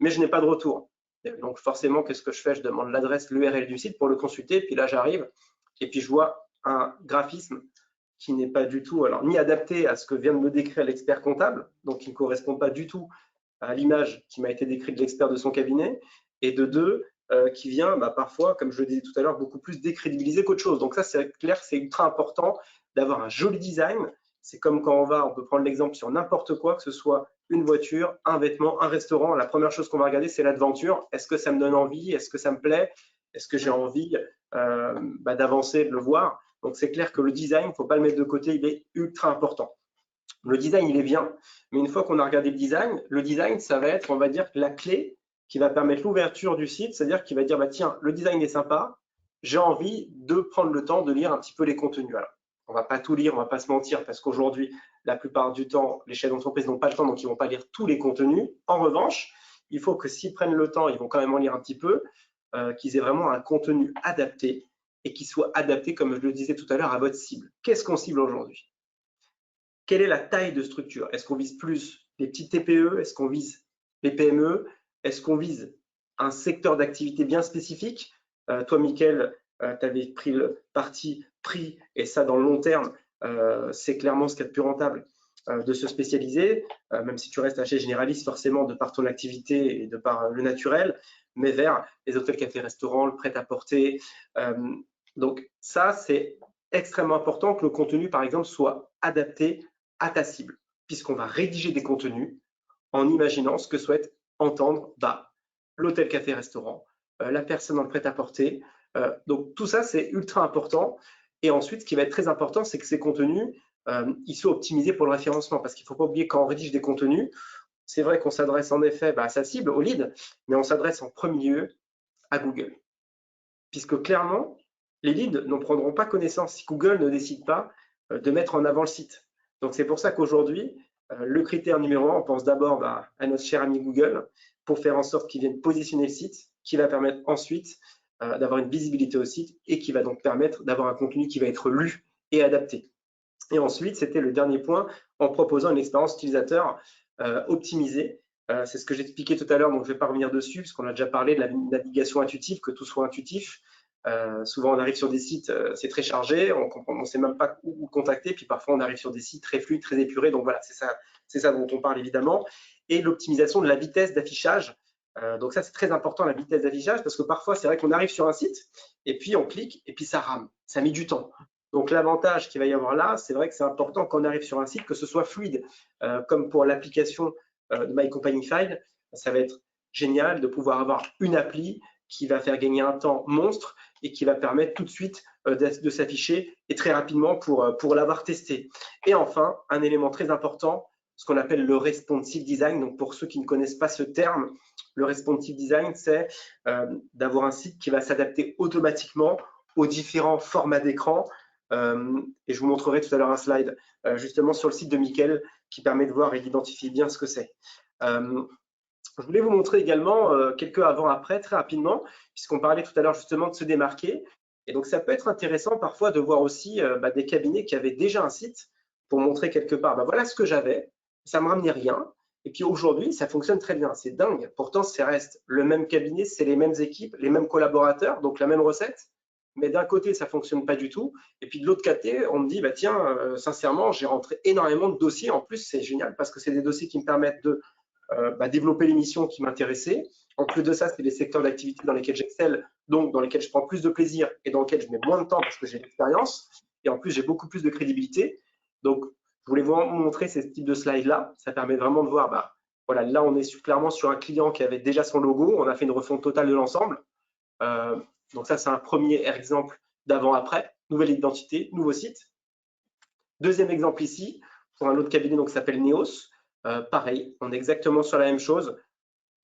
mais je n'ai pas de retour. Donc forcément, qu'est-ce que je fais? Je demande l'adresse, l'URL du site pour le consulter. Puis là, j'arrive et puis je vois un graphisme qui n'est pas du tout, alors ni adapté à ce que vient de me décrire l'expert comptable, donc qui ne correspond pas du tout à l'image qui m'a été décrite de l'expert de son cabinet, et de deux, qui vient parfois, comme je le disais tout à l'heure, beaucoup plus décrédibiliser qu'autre chose. Donc ça, c'est clair que c'est ultra important d'avoir un joli design. C'est comme quand on peut prendre l'exemple sur n'importe quoi, que ce soit une voiture, un vêtement, un restaurant. La première chose qu'on va regarder, c'est l'aventure. Est-ce que ça me donne envie? Est-ce que ça me plaît? Est-ce que j'ai envie d'avancer, de le voir? Donc, c'est clair que le design, il ne faut pas le mettre de côté, il est ultra important. Le design, il est bien, mais une fois qu'on a regardé le design, ça va être, on va dire, la clé qui va permettre l'ouverture du site, c'est-à-dire qu'il va dire, bah, tiens, le design est sympa, j'ai envie de prendre le temps de lire un petit peu les contenus. Alors, on ne va pas tout lire, on ne va pas se mentir, parce qu'aujourd'hui, la plupart du temps, les chefs d'entreprise n'ont pas le temps, donc ils ne vont pas lire tous les contenus. En revanche, il faut que s'ils prennent le temps, ils vont quand même en lire un petit peu, qu'ils aient vraiment un contenu adapté et qui soit adapté, comme je le disais tout à l'heure, à votre cible. Qu'est-ce qu'on cible aujourd'hui? Quelle est la taille de structure? Est-ce qu'on vise plus les petites TPE? Est-ce qu'on vise les PME? Est-ce qu'on vise un secteur d'activité bien spécifique? Toi, Mickaël, tu avais pris le parti prix, et ça, dans le long terme, c'est clairement ce qu'il y a de plus rentable de se spécialiser, même si tu restes assez généraliste forcément de par ton activité et de par le naturel, mais vers les hôtels, cafés, restaurants, le prêt-à-porter. Donc ça, c'est extrêmement important que le contenu, par exemple, soit adapté à ta cible, puisqu'on va rédiger des contenus en imaginant ce que souhaite entendre l'hôtel, café, restaurant, la personne dans le prêt-à-porter. Donc tout ça, c'est ultra important. Et ensuite, ce qui va être très important, c'est que ces contenus, ils soient optimisés pour le référencement, parce qu'il ne faut pas oublier, quand on rédige des contenus, c'est vrai qu'on s'adresse en effet à sa cible, au lead, mais on s'adresse en premier lieu à Google. Puisque clairement, les leads n'en prendront pas connaissance si Google ne décide pas de mettre en avant le site. Donc c'est pour ça qu'aujourd'hui, le critère numéro 1, on pense d'abord à notre cher ami Google pour faire en sorte qu'il vienne positionner le site, qui va permettre ensuite d'avoir une visibilité au site et qui va donc permettre d'avoir un contenu qui va être lu et adapté. Et ensuite, c'était le dernier point, en proposant une expérience utilisateur optimisée. C'est ce que j'expliquais tout à l'heure, donc je ne vais pas revenir dessus, puisqu'on a déjà parlé de la navigation intuitive, que tout soit intuitif. Souvent, on arrive sur des sites, c'est très chargé, on ne sait même pas où contacter, puis parfois, on arrive sur des sites très fluides, très épurés. Donc voilà, c'est ça dont on parle évidemment. Et l'optimisation de la vitesse d'affichage. Donc ça, c'est très important, la vitesse d'affichage, parce que parfois, c'est vrai qu'on arrive sur un site, et puis on clique, et puis ça rame, ça met du temps. Donc l'avantage qu'il va y avoir là, c'est vrai que c'est important quand on arrive sur un site que ce soit fluide. Comme pour l'application de My Company File, ça va être génial de pouvoir avoir une appli qui va faire gagner un temps monstre et qui va permettre tout de suite de s'afficher et très rapidement pour l'avoir testé. Et enfin, un élément très important, ce qu'on appelle le responsive design. Donc pour ceux qui ne connaissent pas ce terme, le responsive design, c'est d'avoir un site qui va s'adapter automatiquement aux différents formats d'écran. Et je vous montrerai tout à l'heure un slide justement sur le site de Mickaël qui permet de voir et d'identifier bien ce que c'est. Je voulais vous montrer également quelques avant-après très rapidement, puisqu'on parlait tout à l'heure justement de se démarquer. Et donc, ça peut être intéressant parfois de voir aussi des cabinets qui avaient déjà un site pour montrer quelque part, voilà ce que j'avais, ça ne me ramenait rien. Et puis aujourd'hui, ça fonctionne très bien, c'est dingue. Pourtant, ça reste le même cabinet, c'est les mêmes équipes, les mêmes collaborateurs, donc la même recette. Mais d'un côté, ça ne fonctionne pas du tout. Et puis de l'autre côté, on me dit, tiens, sincèrement, j'ai rentré énormément de dossiers. En plus, c'est génial parce que c'est des dossiers qui me permettent de développer les missions qui m'intéressaient. En plus de ça, c'est des secteurs d'activité dans lesquels j'excelle, donc dans lesquels je prends plus de plaisir et dans lesquels je mets moins de temps parce que j'ai l'expérience. Et en plus, j'ai beaucoup plus de crédibilité. Donc, je voulais vous montrer ces types de slides-là. Ça permet vraiment de voir, voilà, là, on est clairement sur un client qui avait déjà son logo. On a fait une refonte totale de l'ensemble. Donc ça, c'est un premier exemple d'avant-après. Nouvelle identité, nouveau site. Deuxième exemple ici, pour un autre cabinet qui s'appelle Neos. Pareil, on est exactement sur la même chose.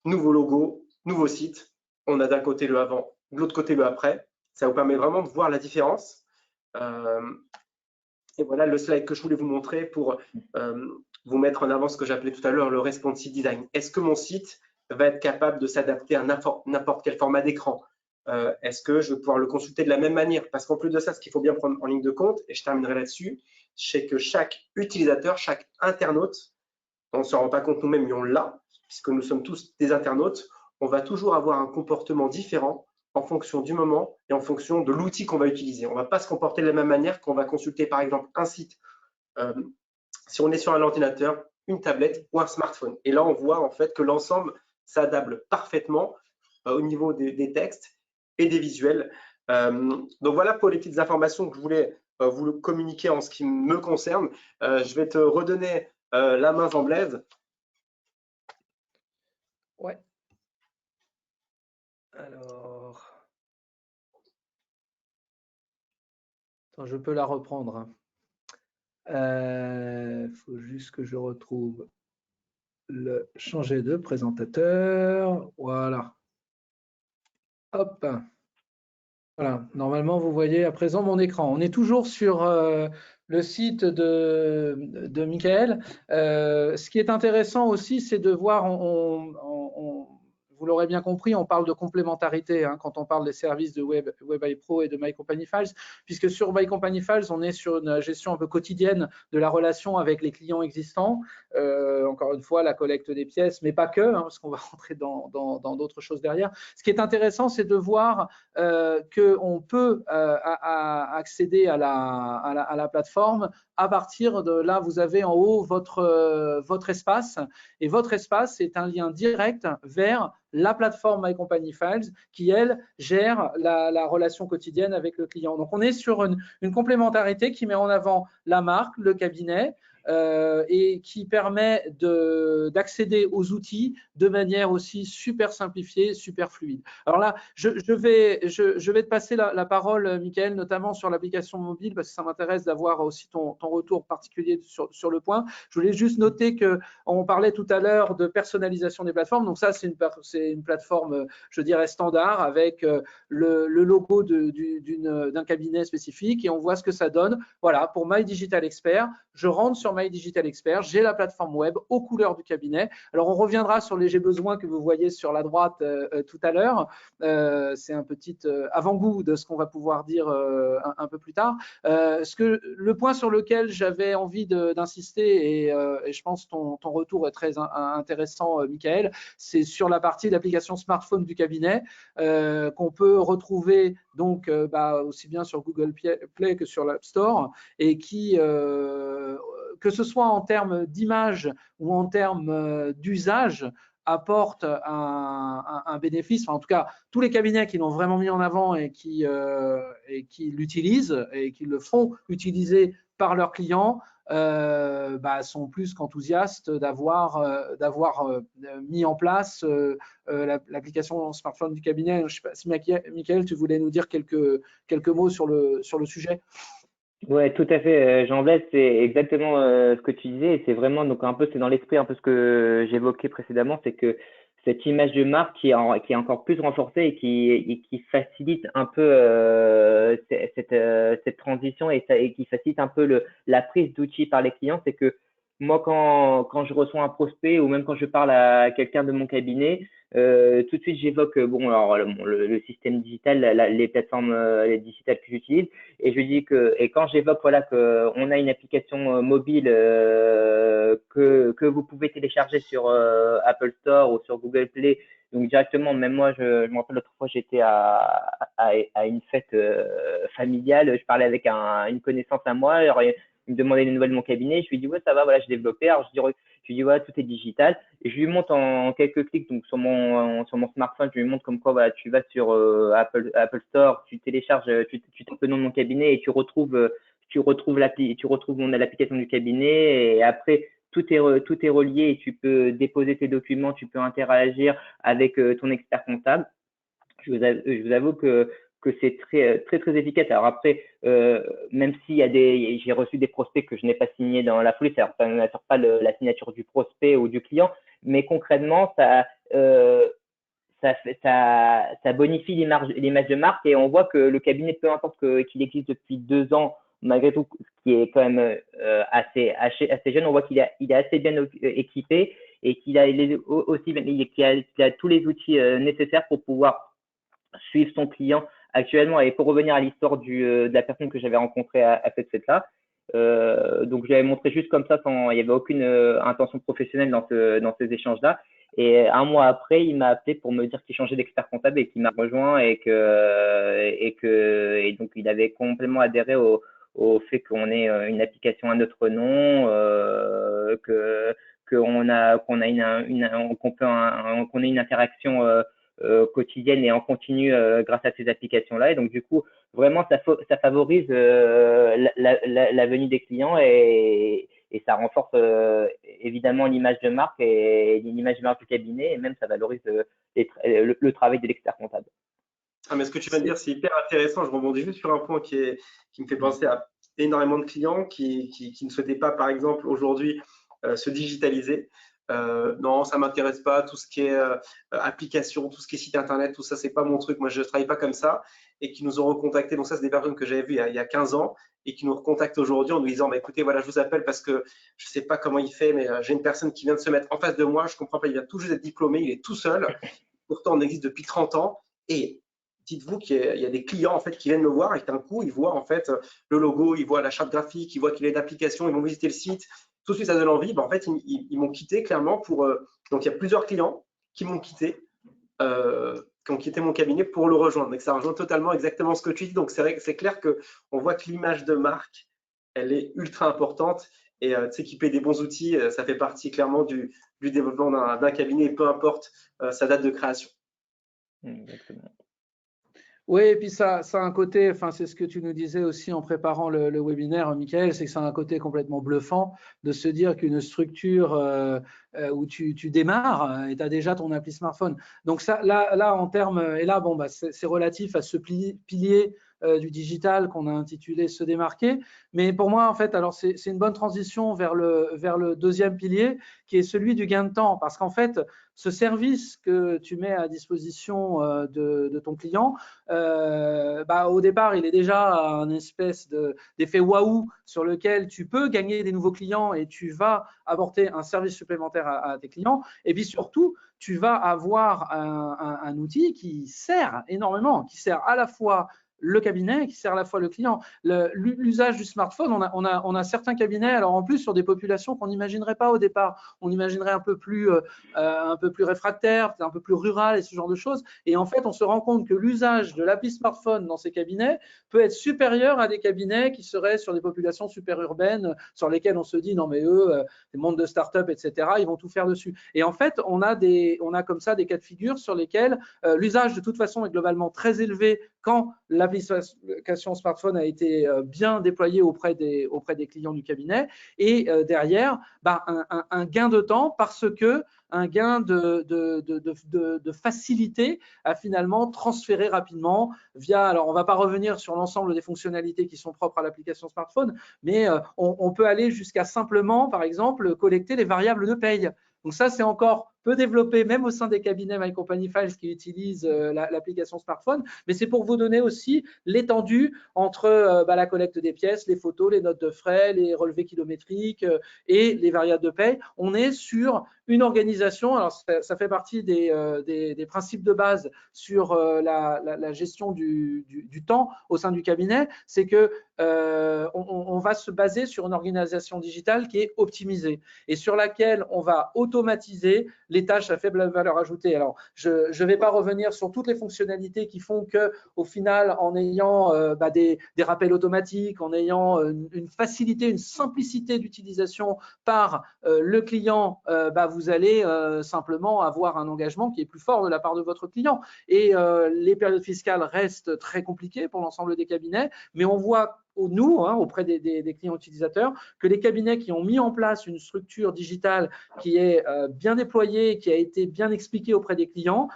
Nouveau logo, nouveau site. On a d'un côté le avant, de l'autre côté le après. Ça vous permet vraiment de voir la différence. Et voilà le slide que je voulais vous montrer pour vous mettre en avant ce que j'appelais tout à l'heure le responsive design. Est-ce que mon site va être capable de s'adapter à n'importe quel format d'écran? Est-ce que je vais pouvoir le consulter de la même manière? Parce qu'en plus de ça, ce qu'il faut bien prendre en ligne de compte, et je terminerai là-dessus, c'est que chaque utilisateur, chaque internaute, on ne s'en rend pas compte nous-mêmes, mais on l'a, puisque nous sommes tous des internautes, on va toujours avoir un comportement différent en fonction du moment et en fonction de l'outil qu'on va utiliser. On ne va pas se comporter de la même manière qu'on va consulter par exemple un site, si on est sur un ordinateur, une tablette ou un smartphone. Et là, on voit en fait que l'ensemble s'adapte parfaitement au niveau des textes et des visuels. Donc voilà pour les petites informations que je voulais vous communiquer en ce qui me concerne. Je vais te redonner la main, Jean Blaise. Ouais. Alors, attends, je peux la reprendre. Faut juste que je retrouve le changer de présentateur. Voilà. Hop. Voilà. Normalement, vous voyez à présent mon écran. On est toujours sur le site de Michael. Ce qui est intéressant aussi, c'est de voir, vous l'aurez bien compris, on parle de complémentarité quand on parle des services de WebEye Pro et de My Company Files, puisque sur My Company Files, on est sur une gestion un peu quotidienne de la relation avec les clients existants. Encore une fois, la collecte des pièces, mais pas que, parce qu'on va rentrer dans d'autres choses derrière. Ce qui est intéressant, c'est de voir qu'on peut accéder à la plateforme à partir de là. Vous avez en haut votre espace, et votre espace est un lien direct vers la plateforme My Company Files qui, elle, gère la relation quotidienne avec le client. Donc, on est sur une complémentarité qui met en avant la marque, le cabinet, et qui permet d'accéder aux outils de manière aussi super simplifiée, super fluide. Alors là, je vais te passer la parole, Michael, notamment sur l'application mobile, parce que ça m'intéresse d'avoir aussi ton retour particulier sur le point. Je voulais juste noter qu'on parlait tout à l'heure de personnalisation des plateformes. Donc ça, c'est une plateforme, je dirais, standard, avec le logo d'un cabinet spécifique, et on voit ce que ça donne. Voilà, pour My Digital Expert, je rentre sur My Digital Expert, j'ai la plateforme web aux couleurs du cabinet. Alors, on reviendra sur les j'ai besoin que vous voyez sur la droite tout à l'heure. C'est un petit avant-goût de ce qu'on va pouvoir dire un peu plus tard. Le point sur lequel j'avais envie d'insister, et je pense ton retour est très intéressant, Michael, c'est sur la partie d'application smartphone du cabinet qu'on peut retrouver donc aussi bien sur Google Play que sur l'App Store, et qui, que ce soit en termes d'image ou en termes d'usage, apporte un bénéfice. Enfin, en tout cas, tous les cabinets qui l'ont vraiment mis en avant et qui l'utilisent et qui le font utiliser par leurs clients sont plus qu'enthousiastes d'avoir mis en place l'application smartphone du cabinet. Je ne sais pas si Michael, tu voulais nous dire quelques mots sur le sujet. Ouais, tout à fait, Jean-Blaise, c'est exactement ce que tu disais, et c'est vraiment donc un peu, c'est dans l'esprit un peu ce que j'évoquais précédemment, c'est que cette image de marque qui est encore plus renforcée et qui facilite un peu cette transition, et qui facilite un peu la prise d'outils par les clients. C'est que moi, quand je reçois un prospect, ou même quand je parle à quelqu'un de mon cabinet, tout de suite j'évoque le système digital, les plateformes les digitales que j'utilise. Et je lui dis et quand j'évoque qu'on a une application mobile que vous pouvez télécharger sur Apple Store ou sur Google Play, donc directement, même moi, je me rappelle l'autre fois, j'étais à une fête familiale, je parlais avec une connaissance à moi, alors, il me demandait des nouvelles de mon cabinet, je lui dis ouais, ça va, voilà, j'ai développé. Alors je lui dis ouais, tout est digital, et je lui montre en quelques clics, donc sur mon smartphone, je lui montre comme quoi, voilà, tu vas sur Apple Store, tu télécharges, tu tapes le nom de mon cabinet, et tu retrouves l'application du cabinet, et après tout est relié, et tu peux déposer tes documents, tu peux interagir avec ton expert comptable. Je vous avoue que c'est très efficace. Alors après, même s'il y a j'ai reçu des prospects que je n'ai pas signés dans la foulée, ça n'assure pas la signature du prospect ou du client, mais concrètement, ça bonifie l'image de marque, et on voit que le cabinet, peu importe qu'il existe depuis 2 ans, malgré tout, ce qui est quand même assez jeune, on voit qu'il est assez bien équipé, et qu'il a tous les outils nécessaires pour pouvoir suivre son client actuellement. Et pour revenir à l'histoire de la personne que j'avais rencontrée à cette fête-là, donc je l'avais montré juste comme ça, il n'y avait aucune intention professionnelle dans ces échanges-là. Et un mois après, il m'a appelé pour me dire qu'il changeait d'expert comptable et qu'il m'a rejoint, et donc il avait complètement adhéré au fait qu'on ait une application à notre nom, qu'on ait une interaction quotidienne et en continu grâce à ces applications-là. Et donc du coup, vraiment, ça favorise la venue des clients, et et ça renforce évidemment l'image de marque et l'image de marque du cabinet, et même ça valorise le travail de l'expert comptable. Ah, mais ce que tu viens de dire, c'est hyper intéressant. Je rebondis juste sur un point qui me fait penser à énormément de clients qui ne souhaitaient pas, par exemple, aujourd'hui se digitaliser. Non, ça m'intéresse pas. Tout ce qui est application, tout ce qui est site internet, tout ça, c'est pas mon truc. Moi, je ne travaille pas comme ça. Et qui nous ont recontactés. Donc ça, c'est des personnes que j'avais vues il y a 15 ans et qui nous recontactent aujourd'hui en nous disant, bah, écoutez, voilà, je vous appelle parce que je sais pas comment il fait, mais j'ai une personne qui vient de se mettre en face de moi. Je comprends pas. Il vient tout juste d'être diplômé. Il est tout seul. Pourtant, on existe depuis 30 ans. Et dites-vous qu'il y a des clients en fait qui viennent me voir et d'un coup ils voient en fait le logo, ils voient la charte graphique, ils voient qu'il y a d'applications, ils vont visiter le site. Tout de suite ça donne envie. Ben, en fait ils m'ont quitté clairement pour donc il y a plusieurs clients qui m'ont quitté, qui ont quitté mon cabinet pour le rejoindre. Donc ça rejoint totalement exactement ce que tu dis. Donc c'est vrai que c'est clair que on voit que l'image de marque elle est ultra importante et s'équiper des bons outils, ça fait partie clairement du développement d'un cabinet, peu importe sa date de création. Exactement. Oui, et puis ça a un côté, enfin c'est ce que tu nous disais aussi en préparant le webinaire, Michael, c'est que ça a un côté complètement bluffant de se dire qu'une structure où tu démarres et tu as déjà ton appli smartphone. Donc ça, là en termes, et là bon, bah, c'est relatif à ce pilier du digital qu'on a intitulé se démarquer. Mais pour moi, en fait, alors c'est une bonne transition vers le deuxième pilier qui est celui du gain de temps. Parce qu'en fait, ce service que tu mets à disposition de ton client, bah, au départ, il est déjà un espèce d'effet waouh sur lequel tu peux gagner des nouveaux clients et tu vas apporter un service supplémentaire à tes clients. Et puis surtout, tu vas avoir un outil qui sert énormément, qui sert à la fois le cabinet, qui sert à la fois le client. L'usage du smartphone, on a certains cabinets, alors en plus sur des populations qu'on n'imaginerait pas au départ. On imaginerait un peu plus réfractaires, un peu plus rural et ce genre de choses. Et en fait, on se rend compte que l'usage de l'appli smartphone dans ces cabinets peut être supérieur à des cabinets qui seraient sur des populations super urbaines, sur lesquelles on se dit non mais eux, des mondes de start-up, etc., ils vont tout faire dessus. Et en fait, on a comme ça des cas de figure sur lesquels l'usage de toute façon est globalement très élevé quand l'application smartphone a été bien déployée auprès des clients du cabinet. Et derrière, bah, un gain de temps parce que un gain de facilité à finalement transférer rapidement via, alors on ne va pas revenir sur l'ensemble des fonctionnalités qui sont propres à l'application smartphone, mais on peut aller jusqu'à simplement, par exemple, collecter les variables de paye. Donc ça, c'est encore peu développé, même au sein des cabinets My Company Files qui utilisent l'application smartphone, mais c'est pour vous donner aussi l'étendue entre la collecte des pièces, les photos, les notes de frais, les relevés kilométriques et les variables de paye. On est sur une organisation, alors ça fait partie des principes de base sur la gestion du temps au sein du cabinet, c'est que on va se baser sur une organisation digitale qui est optimisée et sur laquelle on va automatiser les tâches à faible valeur ajoutée. Alors, je ne vais pas revenir sur toutes les fonctionnalités qui font que, au final, en ayant des rappels automatiques, en ayant une facilité, une simplicité d'utilisation par le client, vous allez simplement avoir un engagement qui est plus fort de la part de votre client. Et les périodes fiscales restent très compliquées pour l'ensemble des cabinets, mais on voit nous, auprès des clients utilisateurs, que les cabinets qui ont mis en place une structure digitale qui est bien déployée, qui a été bien expliquée auprès des clients,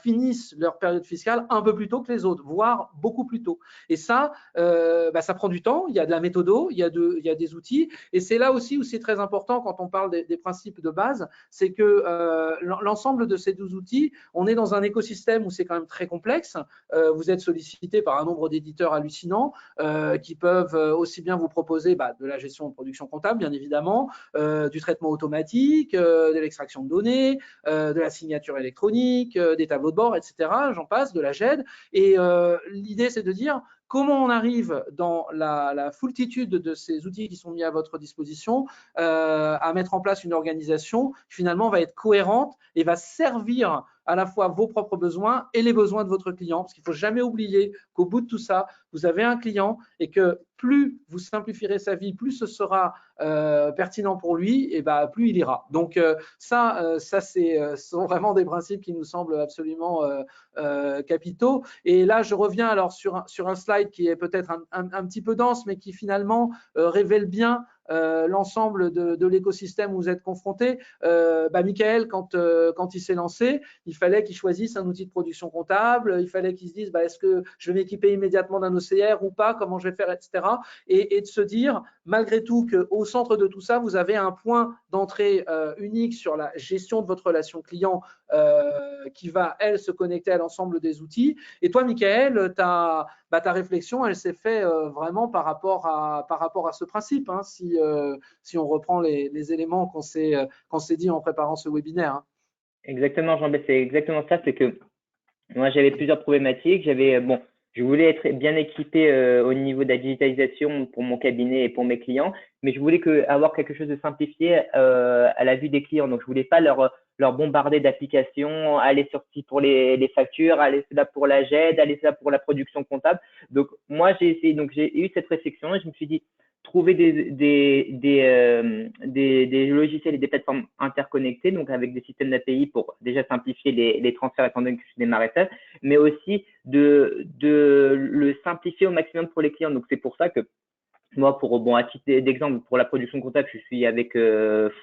finissent leur période fiscale un peu plus tôt que les autres, voire beaucoup plus tôt. Et ça, ça prend du temps, il y a de la méthodo, il y a des outils, et c'est là aussi où c'est très important quand on parle des principes de base, c'est que l'ensemble de ces 12 outils, on est dans un écosystème où c'est quand même très complexe, vous êtes sollicité par un nombre d'éditeurs hallucinants qui peuvent aussi bien vous proposer de la gestion de production comptable, bien évidemment, du traitement automatique, de l'extraction de données, de la signature électronique, des tableaux de bord, etc. J'en passe, de la GED. Et l'idée, c'est de dire comment on arrive dans la foultitude de ces outils qui sont mis à votre disposition à mettre en place une organisation qui finalement va être cohérente et va servir à la fois vos propres besoins et les besoins de votre client, parce qu'il ne faut jamais oublier qu'au bout de tout ça, vous avez un client et que plus vous simplifierez sa vie, plus ce sera pertinent pour lui, et plus il ira. Donc ça ce sont vraiment des principes qui nous semblent absolument capitaux. Et là, je reviens alors sur un slide qui est peut-être un petit peu dense, mais qui finalement révèle bien l'ensemble de l'écosystème où vous êtes confronté. Michael, quand il s'est lancé, il fallait qu'il choisisse un outil de production comptable, il fallait qu'il se dise est-ce que je vais m'équiper immédiatement d'un OCR ou pas, comment je vais faire, etc. Et de se dire, malgré tout, qu'au centre de tout ça, vous avez un point d'entrée unique sur la gestion de votre relation client qui va, elle, se connecter à l'ensemble des outils. Et toi, Michael, ta réflexion, elle s'est faite vraiment par rapport à ce principe, hein, si on reprend les éléments qu'on s'est dit en préparant ce webinaire. Hein. Exactement, Jean-Baptiste, c'est exactement ça. C'est que moi, j'avais plusieurs problématiques. Je voulais être bien équipé au niveau de la digitalisation pour mon cabinet et pour mes clients, mais je voulais avoir quelque chose de simplifié à la vue des clients. Donc, je voulais pas leur bombarder d'applications, aller sur site pour les factures, aller là pour la GED, aller là pour la production comptable. Donc, moi, j'ai eu cette réflexion et je me suis dit, trouver des logiciels et des plateformes interconnectées, donc avec des systèmes d'API pour déjà simplifier les transferts étant donné que je démarrais ça, mais aussi de le simplifier au maximum pour les clients. Donc c'est pour ça que moi, à titre d'exemple, pour la production comptable, je suis avec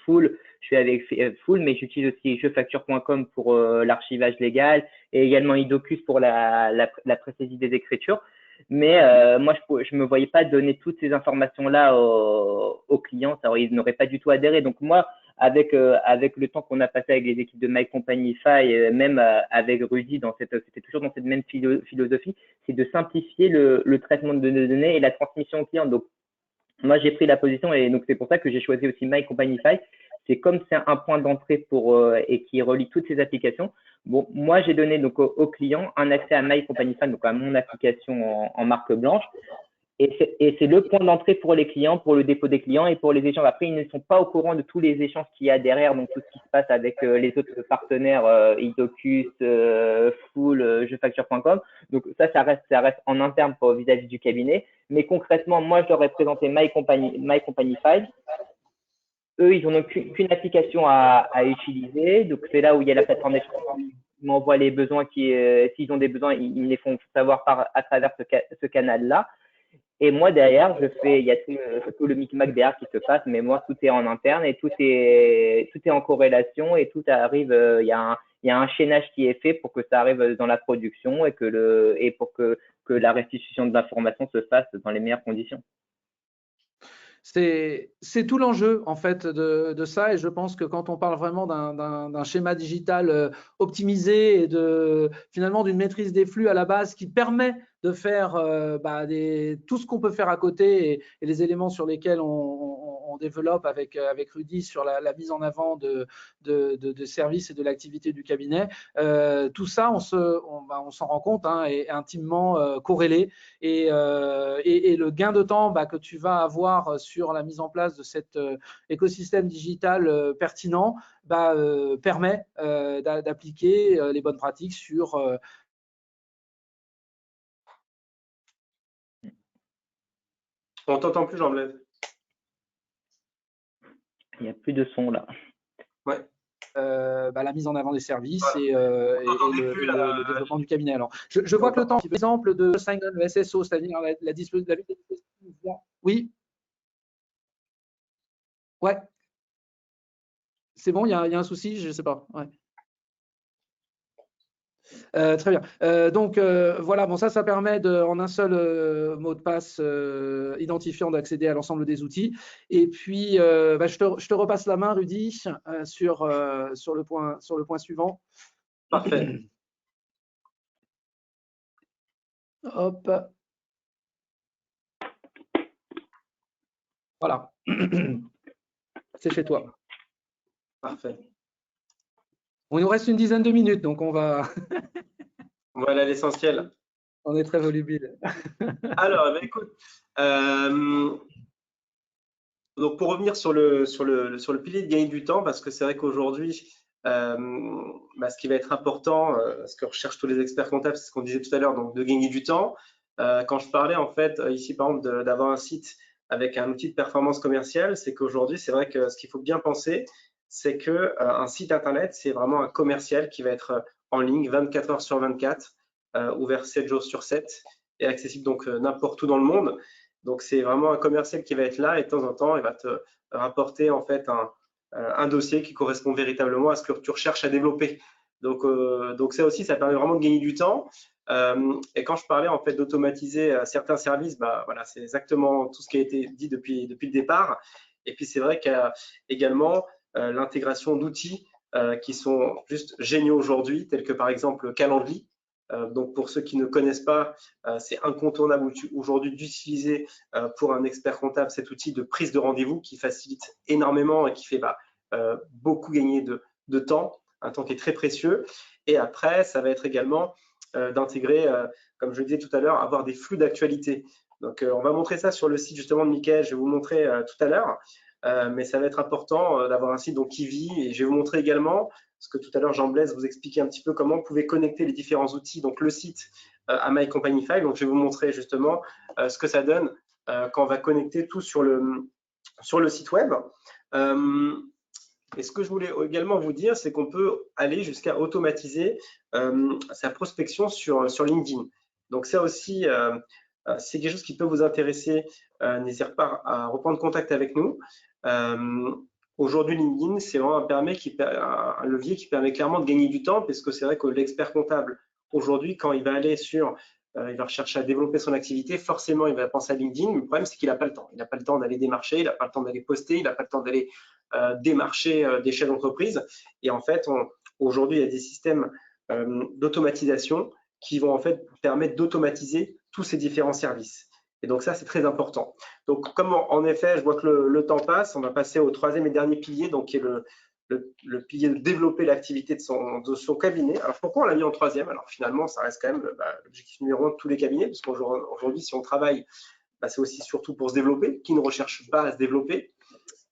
Full, mais j'utilise aussi jefacture.com pour l'archivage légal et également Idocus pour la précision des écritures. Mais moi, je me voyais pas donner toutes ces informations-là aux clients, ils n'auraient pas du tout adhéré. Donc moi, avec le temps qu'on a passé avec les équipes de My Companyify, même avec Rudy, c'était toujours dans cette même philosophie, c'est de simplifier le traitement de données et la transmission aux clients. Donc moi, j'ai pris la position et donc c'est pour ça que j'ai choisi aussi My Companyify. C'est comme c'est un point d'entrée et qui relie toutes ces applications. Bon, moi, j'ai donné donc aux clients un accès à My Companyify, donc à mon application en marque blanche. Et c'est le point d'entrée pour les clients, pour le dépôt des clients et pour les échanges. Après, ils ne sont pas au courant de tous les échanges qu'il y a derrière, donc tout ce qui se passe avec les autres partenaires, Idocus, Full, jefacture.com. Donc ça reste en interne vis-à-vis du cabinet. Mais concrètement, moi, je leur ai présenté My Companyify. Eux, ils n'ont qu'une application à utiliser. Donc c'est là où il y a la plateforme d'échange. Ils m'envoient les besoins s'ils ont des besoins, ils me les font savoir à travers ce canal-là. Et moi, derrière, il y a tout le micmac derrière qui se passe, mais moi, tout est en interne et tout est en corrélation et tout arrive, il y a un chaînage qui est fait pour que ça arrive dans la production et pour que la restitution de l'information se fasse dans les meilleures conditions. C'est tout l'enjeu en fait de ça, et je pense que quand on parle vraiment d'un schéma digital optimisé et finalement d'une maîtrise des flux à la base qui permet de faire tout ce qu'on peut faire à côté et les éléments sur lesquels on développe avec Rudy sur la mise en avant de services et de l'activité du cabinet, tout ça on s'en rend compte, hein, est intimement corrélé, et le gain de temps que tu vas avoir sur la mise en place de cet écosystème digital pertinent permet d'appliquer les bonnes pratiques sur On t'entend plus, Jean-Blaise. Il n'y a plus de son là. Ouais. La mise en avant des services, voilà. et le développement du cabinet. Alors, je vois que le temps, par exemple, de Sign-on, le SSO, c'est-à-dire la disponibilité. Oui. Ouais. C'est bon, il y a un souci, je ne sais pas. Ouais. Très bien. Donc voilà, bon, ça permet en un seul mot de passe identifiant d'accéder à l'ensemble des outils. Et puis, je te repasse la main, Rudy, sur le point suivant. Parfait. Hop. Voilà. C'est chez toi. Parfait. Il nous reste une dizaine de minutes, donc on va… Voilà l'essentiel. On est très volubile. Alors, écoute, donc pour revenir sur le pilier de gagner du temps, parce que c'est vrai qu'aujourd'hui, ce qui va être important, ce que recherchent tous les experts comptables, c'est ce qu'on disait tout à l'heure, donc de gagner du temps. Quand je parlais en fait ici par exemple d'avoir un site avec un outil de performance commerciale, c'est qu'aujourd'hui, c'est vrai que ce qu'il faut bien penser, c'est que un site internet, c'est vraiment un commercial qui va être en ligne 24 heures sur 24, ouvert 7 jours sur 7 et accessible donc n'importe où dans le monde. Donc, c'est vraiment un commercial qui va être là et de temps en temps, il va te rapporter en fait un dossier qui correspond véritablement à ce que tu recherches à développer. Donc ça aussi, ça permet vraiment de gagner du temps. Et quand je parlais en fait d'automatiser certains services, bah, voilà, c'est exactement tout ce qui a été dit depuis le départ. Et puis c'est vrai qu'il y a également l'intégration d'outils qui sont juste géniaux aujourd'hui, tels que par exemple Calendly. Donc pour ceux qui ne connaissent pas, c'est incontournable aujourd'hui d'utiliser pour un expert comptable cet outil de prise de rendez-vous qui facilite énormément et qui fait beaucoup gagner de temps, un temps qui est très précieux. Et après, ça va être également d'intégrer, comme je le disais tout à l'heure, avoir des flux d'actualité. Donc on va montrer ça sur le site justement de Mickaël, je vais vous montrer tout à l'heure. Mais ça va être important d'avoir un site donc, qui vit, et je vais vous montrer également, parce que tout à l'heure Jean-Blaise vous expliquait un petit peu comment vous pouvez connecter les différents outils, donc le site à My Company File. Donc je vais vous montrer justement ce que ça donne quand on va connecter tout sur le site web. Et ce que je voulais également vous dire, c'est qu'on peut aller jusqu'à automatiser sa prospection sur LinkedIn. Donc ça aussi, c'est quelque chose qui peut vous intéresser. N'hésitez pas à reprendre contact avec nous. Aujourd'hui, LinkedIn, c'est vraiment un levier qui permet clairement de gagner du temps, parce que c'est vrai que l'expert comptable, aujourd'hui, quand il va aller il va rechercher à développer son activité, forcément, il va penser à LinkedIn. Le problème, c'est qu'il n'a pas le temps. Il n'a pas le temps d'aller démarcher, il n'a pas le temps d'aller poster, il n'a pas le temps d'aller démarcher des chefs d'entreprise. Et en fait, aujourd'hui, il y a des systèmes d'automatisation qui vont en fait permettre d'automatiser tous ces différents services. Et donc ça, c'est très important. Donc comme en effet, je vois que le temps passe, on va passer au troisième et dernier pilier, donc qui est le pilier de développer l'activité de son cabinet. Alors pourquoi on l'a mis en troisième? Alors finalement, ça reste quand même l'objectif numéro 1 de tous les cabinets, parce qu'aujourd'hui, si on travaille, c'est aussi surtout pour se développer. Qui ne recherche pas à se développer?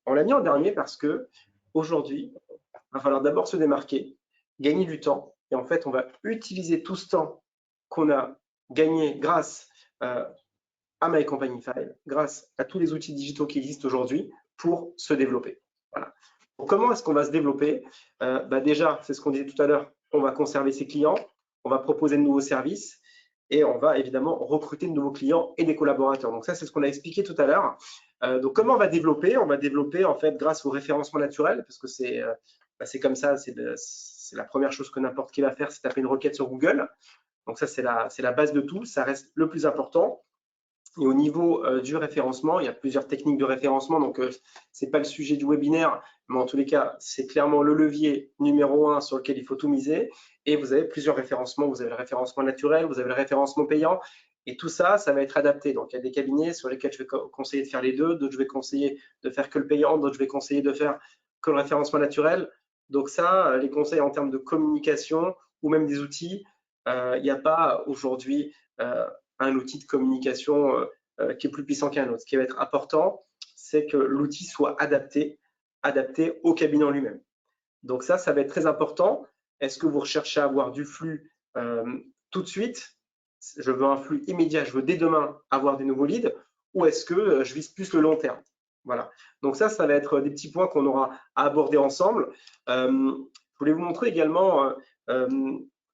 On l'a mis en dernier parce que aujourd'hui, il va falloir d'abord se démarquer, gagner du temps, et en fait, on va utiliser tout ce temps qu'on a gagné grâce à My Company File, grâce à tous les outils digitaux qui existent aujourd'hui pour se développer. Voilà. Donc, comment est-ce qu'on va se développer? Déjà, c'est ce qu'on disait tout à l'heure, on va conserver ses clients, on va proposer de nouveaux services et on va évidemment recruter de nouveaux clients et des collaborateurs. Donc ça, c'est ce qu'on a expliqué tout à l'heure. Donc comment on va développer? On va développer en fait grâce au référencement naturel, parce que c'est comme ça, c'est la première chose que n'importe qui va faire, c'est taper une requête sur Google. Donc ça, c'est la base de tout, ça reste le plus important. Et au niveau du référencement, il y a plusieurs techniques de référencement, donc ce n'est pas le sujet du webinaire, mais en tous les cas, c'est clairement le levier numéro 1 sur lequel il faut tout miser. Et vous avez plusieurs référencements, vous avez le référencement naturel, vous avez le référencement payant, et tout ça, ça va être adapté. Donc il y a des cabinets sur lesquels je vais conseiller de faire les deux, d'autres je vais conseiller de faire que le payant, d'autres je vais conseiller de faire que le référencement naturel. Donc ça, les conseils en termes de communication ou même des outils, il n'y a pas aujourd'hui un outil de communication qui est plus puissant qu'un autre. Ce qui va être important, c'est que l'outil soit adapté au cabinet en lui-même. Donc ça va être très important. Est-ce que vous recherchez à avoir du flux tout de suite? Je veux un flux immédiat, je veux dès demain avoir des nouveaux leads, ou est-ce que je vise plus le long terme? Voilà. Donc ça va être des petits points qu'on aura à aborder ensemble. Je voulais vous montrer également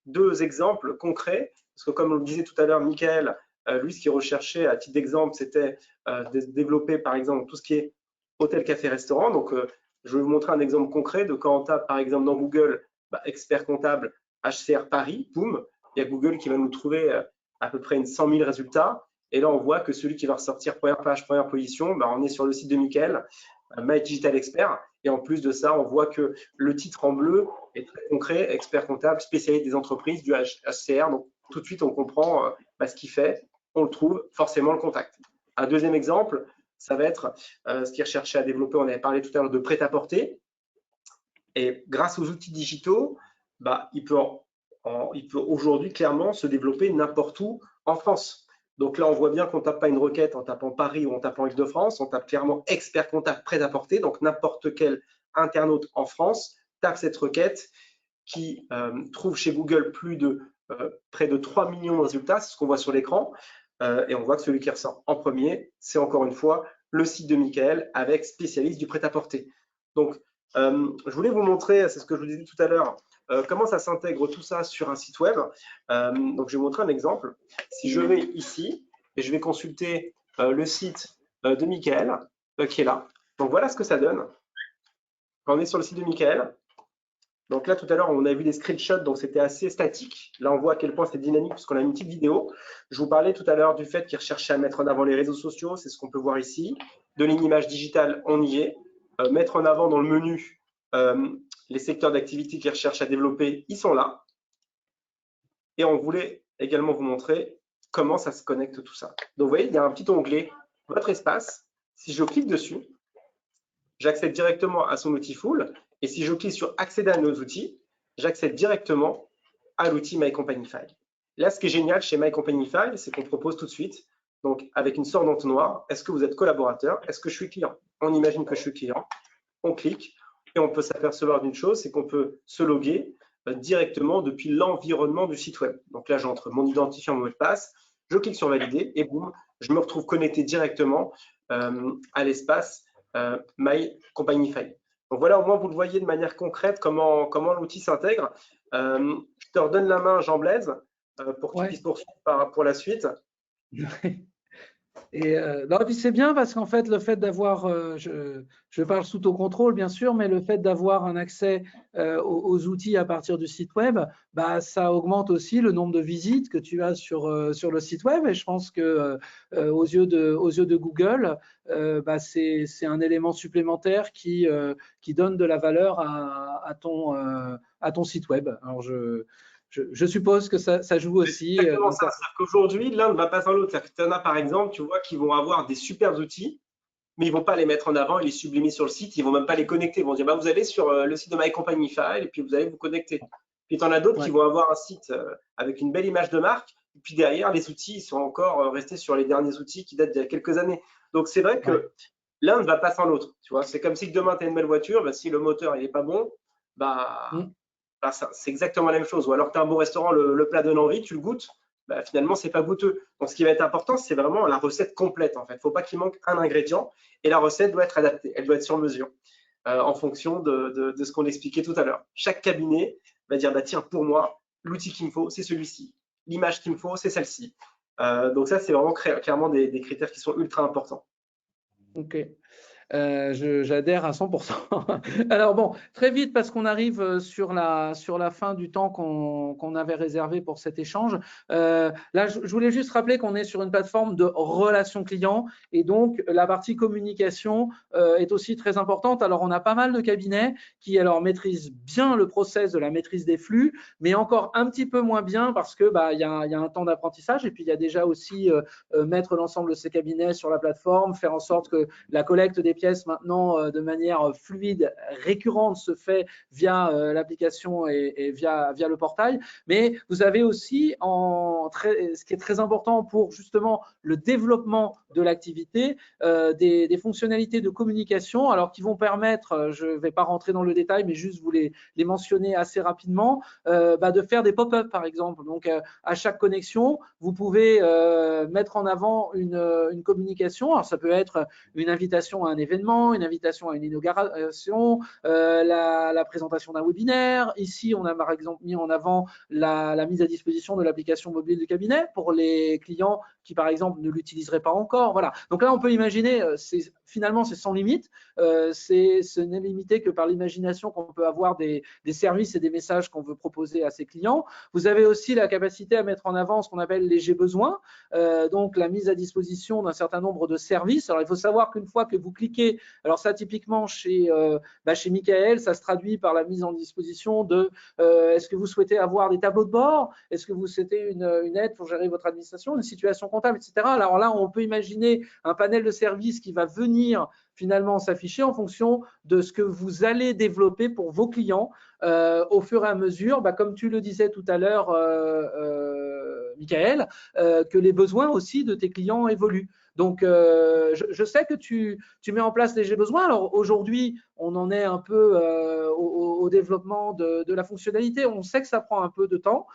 deux exemples concrets, parce que comme on le disait tout à l'heure, Mickaël, lui, ce qu'il recherchait à titre d'exemple, c'était de développer par exemple tout ce qui est hôtel, café, restaurant. Donc, je vais vous montrer un exemple concret de quand on tape par exemple dans Google expert comptable HCR Paris, boum, il y a Google qui va nous trouver à peu près 100 000 résultats. Et là, on voit que celui qui va ressortir première page, première position, on est sur le site de Mickaël, My Digital Expert. Et en plus de ça, on voit que le titre en bleu est très concret, expert comptable, spécialiste des entreprises, du HCR. Donc, tout de suite, on comprend ce qu'il fait, on le trouve, forcément le contact. Un deuxième exemple, ça va être ce qu'il recherchait à développer. On avait parlé tout à l'heure de prêt-à-porter. Et grâce aux outils digitaux, il peut aujourd'hui clairement se développer n'importe où en France. Donc là, on voit bien qu'on ne tape pas une requête en tapant Paris ou en tapant Île-de-France, on tape clairement expert comptable prêt-à-porter. Donc n'importe quel internaute en France tape cette requête qui trouve chez Google près de 3 millions de résultats, c'est ce qu'on voit sur l'écran. Et on voit que celui qui ressort en premier, c'est encore une fois le site de Mickaël avec spécialiste du prêt-à-porter. Donc, je voulais vous montrer, c'est ce que je vous disais tout à l'heure, comment ça s'intègre tout ça sur un site web. Donc, je vais vous montrer un exemple. Si je vais ici et je vais consulter le site de Michael qui est là. Donc voilà ce que ça donne. Quand on est sur le site de Michael, donc là tout à l'heure on a vu des screenshots, donc c'était assez statique. Là on voit à quel point c'est dynamique puisqu'on a une petite vidéo. Je vous parlais tout à l'heure du fait qu'il recherchait à mettre en avant les réseaux sociaux, c'est ce qu'on peut voir ici. De l'image digitale, on y est. Mettre en avant dans le menu les secteurs d'activité qu'ils recherchent à développer, ils sont là. Et on voulait également vous montrer comment ça se connecte tout ça. Donc vous voyez, il y a un petit onglet, votre espace. Si je clique dessus, j'accède directement à son outil full. Et si je clique sur accéder à nos outils, j'accède directement à l'outil MyCompagnieFile. Là, ce qui est génial chez MyCompagnieFile, c'est qu'on propose tout de suite, donc avec une sorte d'entonnoir, est-ce que vous êtes collaborateur? Est-ce que je suis client? On imagine que je suis client. On clique et on peut s'apercevoir d'une chose, c'est qu'on peut se loguer directement depuis l'environnement du site web. Donc là, j'entre mon identifiant, mon mot de passe, je clique sur valider et boum, je me retrouve connecté directement à l'espace MyCompagnieFile. Donc voilà, au moins vous le voyez de manière concrète comment l'outil s'intègre. Je te redonne la main, Jean-Blaise, pour que tu puisses poursuivre pour la suite. Et puis c'est bien parce qu'en fait, le fait d'avoir, je parle sous ton contrôle bien sûr, mais le fait d'avoir un accès aux outils à partir du site web, bah, ça augmente aussi le nombre de visites que tu as sur le site web. Et je pense que aux yeux de Google, bah, c'est un élément supplémentaire qui donne de la valeur à ton site web. Alors je suppose que ça joue aussi. C'est exactement ça. C'est-à-dire qu'aujourd'hui, l'un ne va pas sans l'autre. C'est-à-dire que tu en as, par exemple, tu vois, qui vont avoir des super outils, mais ils ne vont pas les mettre en avant et les sublimer sur le site. Ils ne vont même pas les connecter. Ils vont dire, bah, vous allez sur le site de MyCompagnieFile et puis vous allez vous connecter. Puis tu en as d'autres qui vont avoir un site avec une belle image de marque. Et puis derrière, les outils, ils sont encore restés sur les derniers outils qui datent d'il y a quelques années. Donc, c'est vrai que l'un ne va pas sans l'autre. Tu vois, c'est comme si demain, tu as une belle voiture, bah, si le moteur n'est pas bon, bah, c'est exactement la même chose. Ou alors, tu as un bon restaurant, le plat donne envie, tu le goûtes, bah, finalement, c'est pas goûteux. Donc, ce qui va être important, c'est vraiment la recette complète. En fait, il ne faut pas qu'il manque un ingrédient et la recette doit être adaptée. Elle doit être sur mesure en fonction de ce qu'on expliquait tout à l'heure. Chaque cabinet va dire, bah, tiens, pour moi, l'outil qu'il me faut, c'est celui-ci. L'image qu'il me faut, c'est celle-ci. Donc, ça, c'est vraiment clairement des critères qui sont ultra importants. Ok. J'adhère à 100%. Alors bon, très vite parce qu'on arrive sur la fin du temps qu'on avait réservé pour cet échange. Là, je voulais juste rappeler qu'on est sur une plateforme de relation client et donc la partie communication est aussi très importante. Alors, on a pas mal de cabinets qui alors maîtrisent bien le process de la maîtrise des flux, mais encore un petit peu moins bien parce que il y a un temps d'apprentissage et puis il y a déjà aussi mettre l'ensemble de ces cabinets sur la plateforme, faire en sorte que la collecte des pièces maintenant de manière fluide, récurrente se fait via l'application et via le portail. Mais vous avez aussi ce qui est très important pour justement le développement de l'activité, des fonctionnalités de communication, alors qui vont permettre, je ne vais pas rentrer dans le détail, mais juste vous les mentionner assez rapidement, de faire des pop-up par exemple. Donc à chaque connexion, vous pouvez mettre en avant une communication. Alors ça peut être une invitation à un événement, une invitation à une inauguration, la présentation d'un webinaire. Ici, on a par exemple mis en avant la mise à disposition de l'application mobile du cabinet pour les clients qui, par exemple, ne l'utiliseraient pas encore. Voilà. Donc là, on peut imaginer, finalement, c'est sans limite. Ce n'est limité que par l'imagination qu'on peut avoir des services et des messages qu'on veut proposer à ses clients. Vous avez aussi la capacité à mettre en avant ce qu'on appelle les j'ai besoin, donc la mise à disposition d'un certain nombre de services. Alors, il faut savoir qu'une fois que vous cliquez, alors ça typiquement chez Michael, ça se traduit par la mise en disposition de est-ce que vous souhaitez avoir des tableaux de bord, est-ce que vous souhaitez une aide pour gérer votre administration, une situation comptable, etc. Alors là, on peut imaginer un panel de services qui va venir finalement s'afficher en fonction de ce que vous allez développer pour vos clients au fur et à mesure, comme tu le disais tout à l'heure, Michael, que les besoins aussi de tes clients évoluent. Donc, je sais que tu mets en place les j'ai besoin. Alors aujourd'hui, on en est un peu au développement de la fonctionnalité. On sait que ça prend un peu de temps,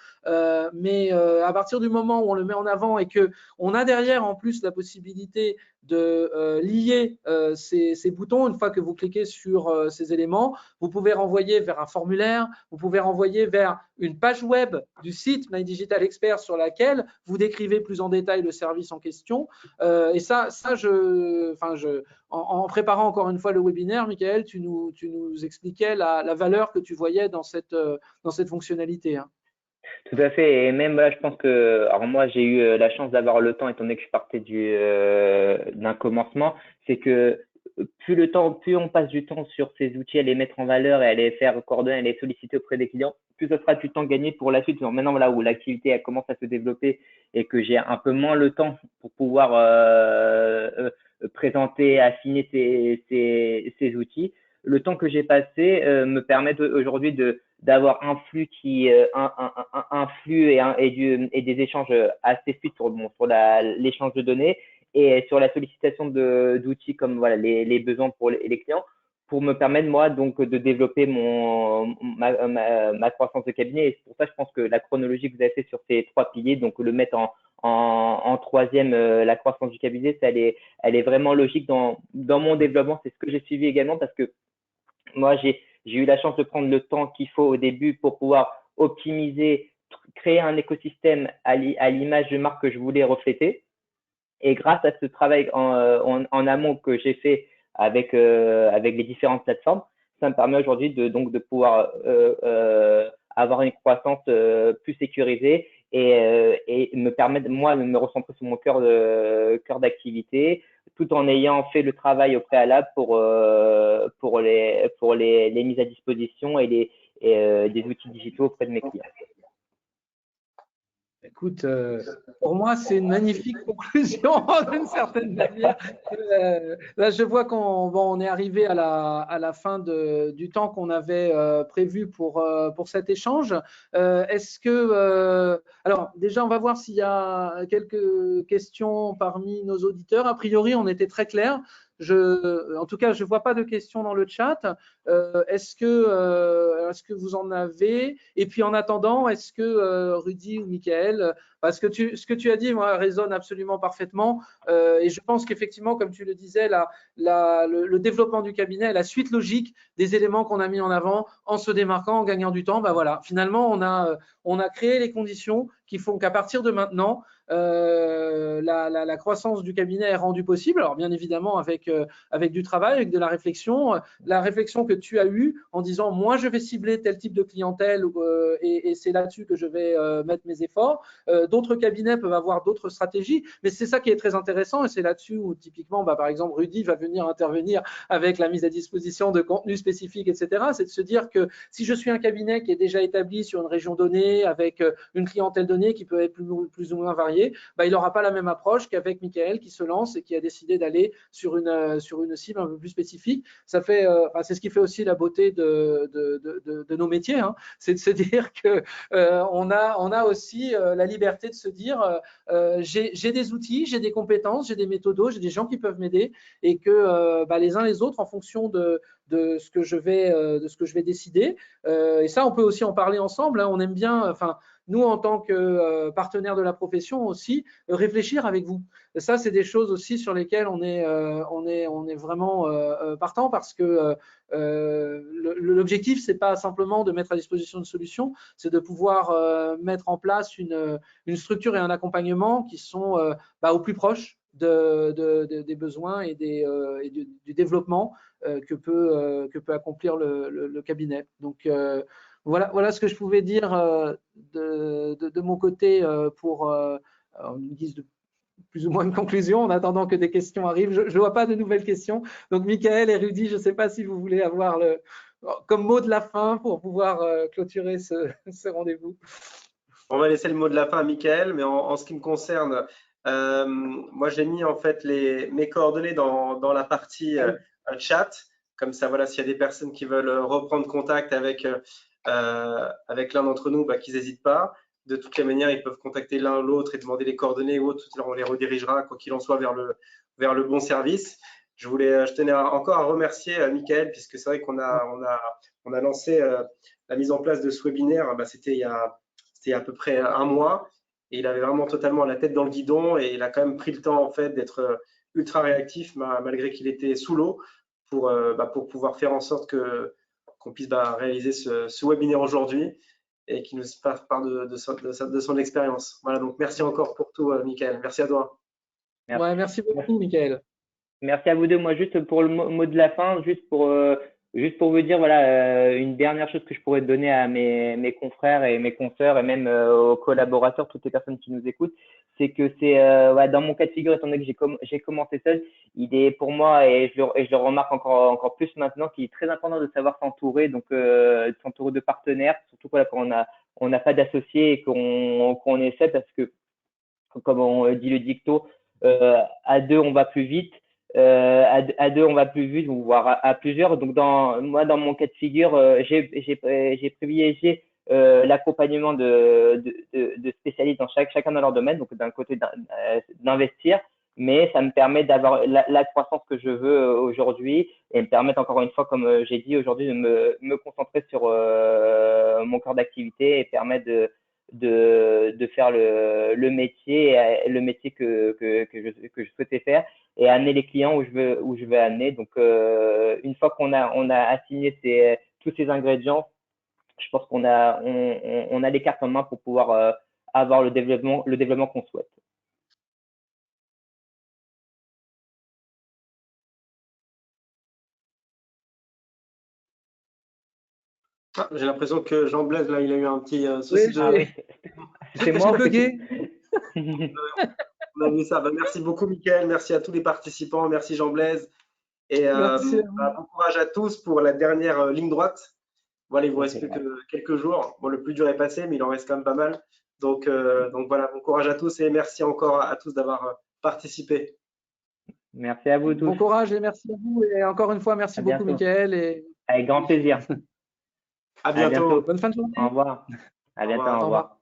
mais à partir du moment où on le met en avant et qu'on a derrière en plus la possibilité de lier ces boutons, une fois que vous cliquez sur ces éléments, vous pouvez renvoyer vers un formulaire, vous pouvez renvoyer vers une page web du site My Digital Expert sur laquelle vous décrivez plus en détail le service en question. Et en préparant encore une fois le webinaire, Michael, tu nous expliquais la valeur que tu voyais dans cette fonctionnalité. Hein. Tout à fait. Et même là, je pense que, alors moi, j'ai eu la chance d'avoir le temps, étant donné que je partais d'un commencement, c'est que plus on passe du temps sur ces outils, à les mettre en valeur et à les faire coordonner, à les solliciter auprès des clients, plus ce sera du temps gagné pour la suite. Donc maintenant, là où l'activité elle commence à se développer et que j'ai un peu moins le temps pour pouvoir présenter, affiner ces outils, le temps que j'ai passé me permet aujourd'hui d'avoir un flux un flux et des échanges assez fluides sur l'échange de données et sur la sollicitation d'outils comme voilà les besoins pour les clients, pour me permettre moi donc de développer ma croissance de cabinet. Et c'est pour ça je pense que la chronologie que vous avez fait sur ces 3 piliers, donc le mettre en troisième, la croissance du cabinet, elle est vraiment logique dans mon développement. C'est ce que j'ai suivi également, parce que moi j'ai eu la chance de prendre le temps qu'il faut au début pour pouvoir optimiser, créer un écosystème à l'image de marque que je voulais refléter. Et grâce à ce travail en amont que j'ai fait avec les différentes plateformes, ça me permet aujourd'hui de pouvoir avoir une croissance plus sécurisée et me permettre moi de me recentrer sur mon cœur d'activité, tout en ayant fait le travail au préalable pour les mises à disposition et des outils digitaux auprès de mes clients. Écoute, pour moi, c'est une magnifique conclusion d'une certaine manière. Là, je vois qu'on est arrivé à la fin du temps qu'on avait prévu pour cet échange. Est-ce que… alors, déjà, on va voir s'il y a quelques questions parmi nos auditeurs. A priori, on était très clair. En tout cas, je ne vois pas de questions dans le chat. Est-ce que vous en avez? Et puis en attendant, est-ce que Rudy ou Michael, parce que ce que tu as dit, moi, résonne absolument parfaitement. Et je pense qu'effectivement, comme tu le disais, le développement du cabinet est la suite logique des éléments qu'on a mis en avant en se démarquant, en gagnant du temps. Ben voilà, finalement, on a créé les conditions qui font qu'à partir de maintenant, la croissance du cabinet est rendue possible. Alors bien évidemment avec du travail, avec de la réflexion que tu as eue en disant moi je vais cibler tel type de clientèle et c'est là-dessus que je vais mettre mes efforts. D'autres cabinets peuvent avoir d'autres stratégies, mais c'est ça qui est très intéressant et c'est là-dessus où typiquement par exemple Rudy va venir intervenir avec la mise à disposition de contenus spécifiques, etc. C'est de se dire que si je suis un cabinet qui est déjà établi sur une région donnée avec une clientèle donnée qui peut être plus ou moins variée, il n'aura pas la même approche qu'avec Michael qui se lance et qui a décidé d'aller sur une cible un peu plus spécifique. Ça fait, c'est ce qui fait aussi la beauté de nos métiers, hein. C'est de se dire que on a aussi la liberté de se dire j'ai des outils, j'ai des compétences, j'ai des méthodos, j'ai des gens qui peuvent m'aider et que les uns les autres, en fonction de ce que je vais décider. Et ça, on peut aussi en parler ensemble. Hein. On aime bien, nous, en tant que partenaires de la profession aussi, réfléchir avec vous. Et ça, c'est des choses aussi sur lesquelles on est vraiment partant parce que l'objectif, c'est pas simplement de mettre à disposition une solution, c'est de pouvoir mettre en place une structure et un accompagnement qui sont au plus proche des besoins et du développement que peut accomplir le cabinet. Donc, voilà ce que je pouvais dire de mon côté pour une guise de plus ou moins une conclusion en attendant que des questions arrivent. Je ne vois pas de nouvelles questions. Donc, Michael et Rudy, je ne sais pas si vous voulez avoir comme mot de la fin pour pouvoir clôturer ce rendez-vous. On va laisser le mot de la fin à Michael, mais en ce qui me concerne, moi j'ai mis en fait mes coordonnées dans la partie chat. Comme ça, voilà, s'il y a des personnes qui veulent reprendre contact avec l'un d'entre nous, qu'ils n'hésitent pas. De toutes les manières, ils peuvent contacter l'un ou l'autre et demander les coordonnées ou autre. On les redirigera, quoi qu'il en soit, vers le bon service. Je tenais encore à remercier Michael, puisque c'est vrai qu'on a lancé la mise en place de ce webinaire. C'était il y a à peu près un mois. Et il avait vraiment totalement la tête dans le guidon et il a quand même pris le temps en fait d'être ultra réactif malgré qu'il était sous l'eau pour pouvoir faire en sorte qu'on puisse réaliser ce webinaire aujourd'hui. et qui nous fasse part de son expérience. Voilà, donc merci encore pour tout, Michael. Merci à toi. Merci. Ouais, merci beaucoup, Michael. Merci à vous deux. Moi, juste pour le mot de la fin, juste pour vous dire, voilà, une dernière chose que je pourrais donner à mes confrères et mes consoeurs et même aux collaborateurs, toutes les personnes qui nous écoutent, c'est que c'est dans mon cas de figure, étant donné que j'ai commencé seul, il est pour moi, et je le remarque encore plus maintenant, qu'il est très important de savoir s'entourer, donc de s'entourer de partenaires, surtout quand on n'a pas d'associés et qu'on est seul, parce que, comme on dit le dicton, à deux, on va plus vite. À deux, on va plus vite, voire à plusieurs. Donc, dans mon cas de figure, j'ai privilégié l'accompagnement de spécialistes dans chacun dans leur domaine. Donc, d'un côté, d'investir, mais ça me permet d'avoir la croissance que je veux aujourd'hui et me permettre, encore une fois, comme j'ai dit aujourd'hui, de me concentrer sur mon cœur d'activité et permettre de faire le métier que je souhaitais faire et amener les clients où je veux amener. Donc, une fois qu'on a assigné tous ces ingrédients, je pense qu'on a les cartes en main pour pouvoir avoir le développement qu'on souhaite. Ah, j'ai l'impression que Jean Blaise, là, il a eu un petit souci de… C'est moi. Bugué. On a vu ça. Merci beaucoup, Mickaël. Merci à tous les participants. Merci, Jean Blaise. Et bon courage à tous pour la dernière ligne droite. Voilà, il vous reste plus que quelques jours. Bon, le plus dur est passé, mais il en reste quand même pas mal. Donc voilà, bon courage à tous et merci encore à tous d'avoir participé. Merci à vous tous. Bon courage et merci à vous. Et encore une fois, merci beaucoup, Michael. Et… Avec grand plaisir. À bientôt. Bonne fin de journée. Au revoir. À bientôt. Au revoir.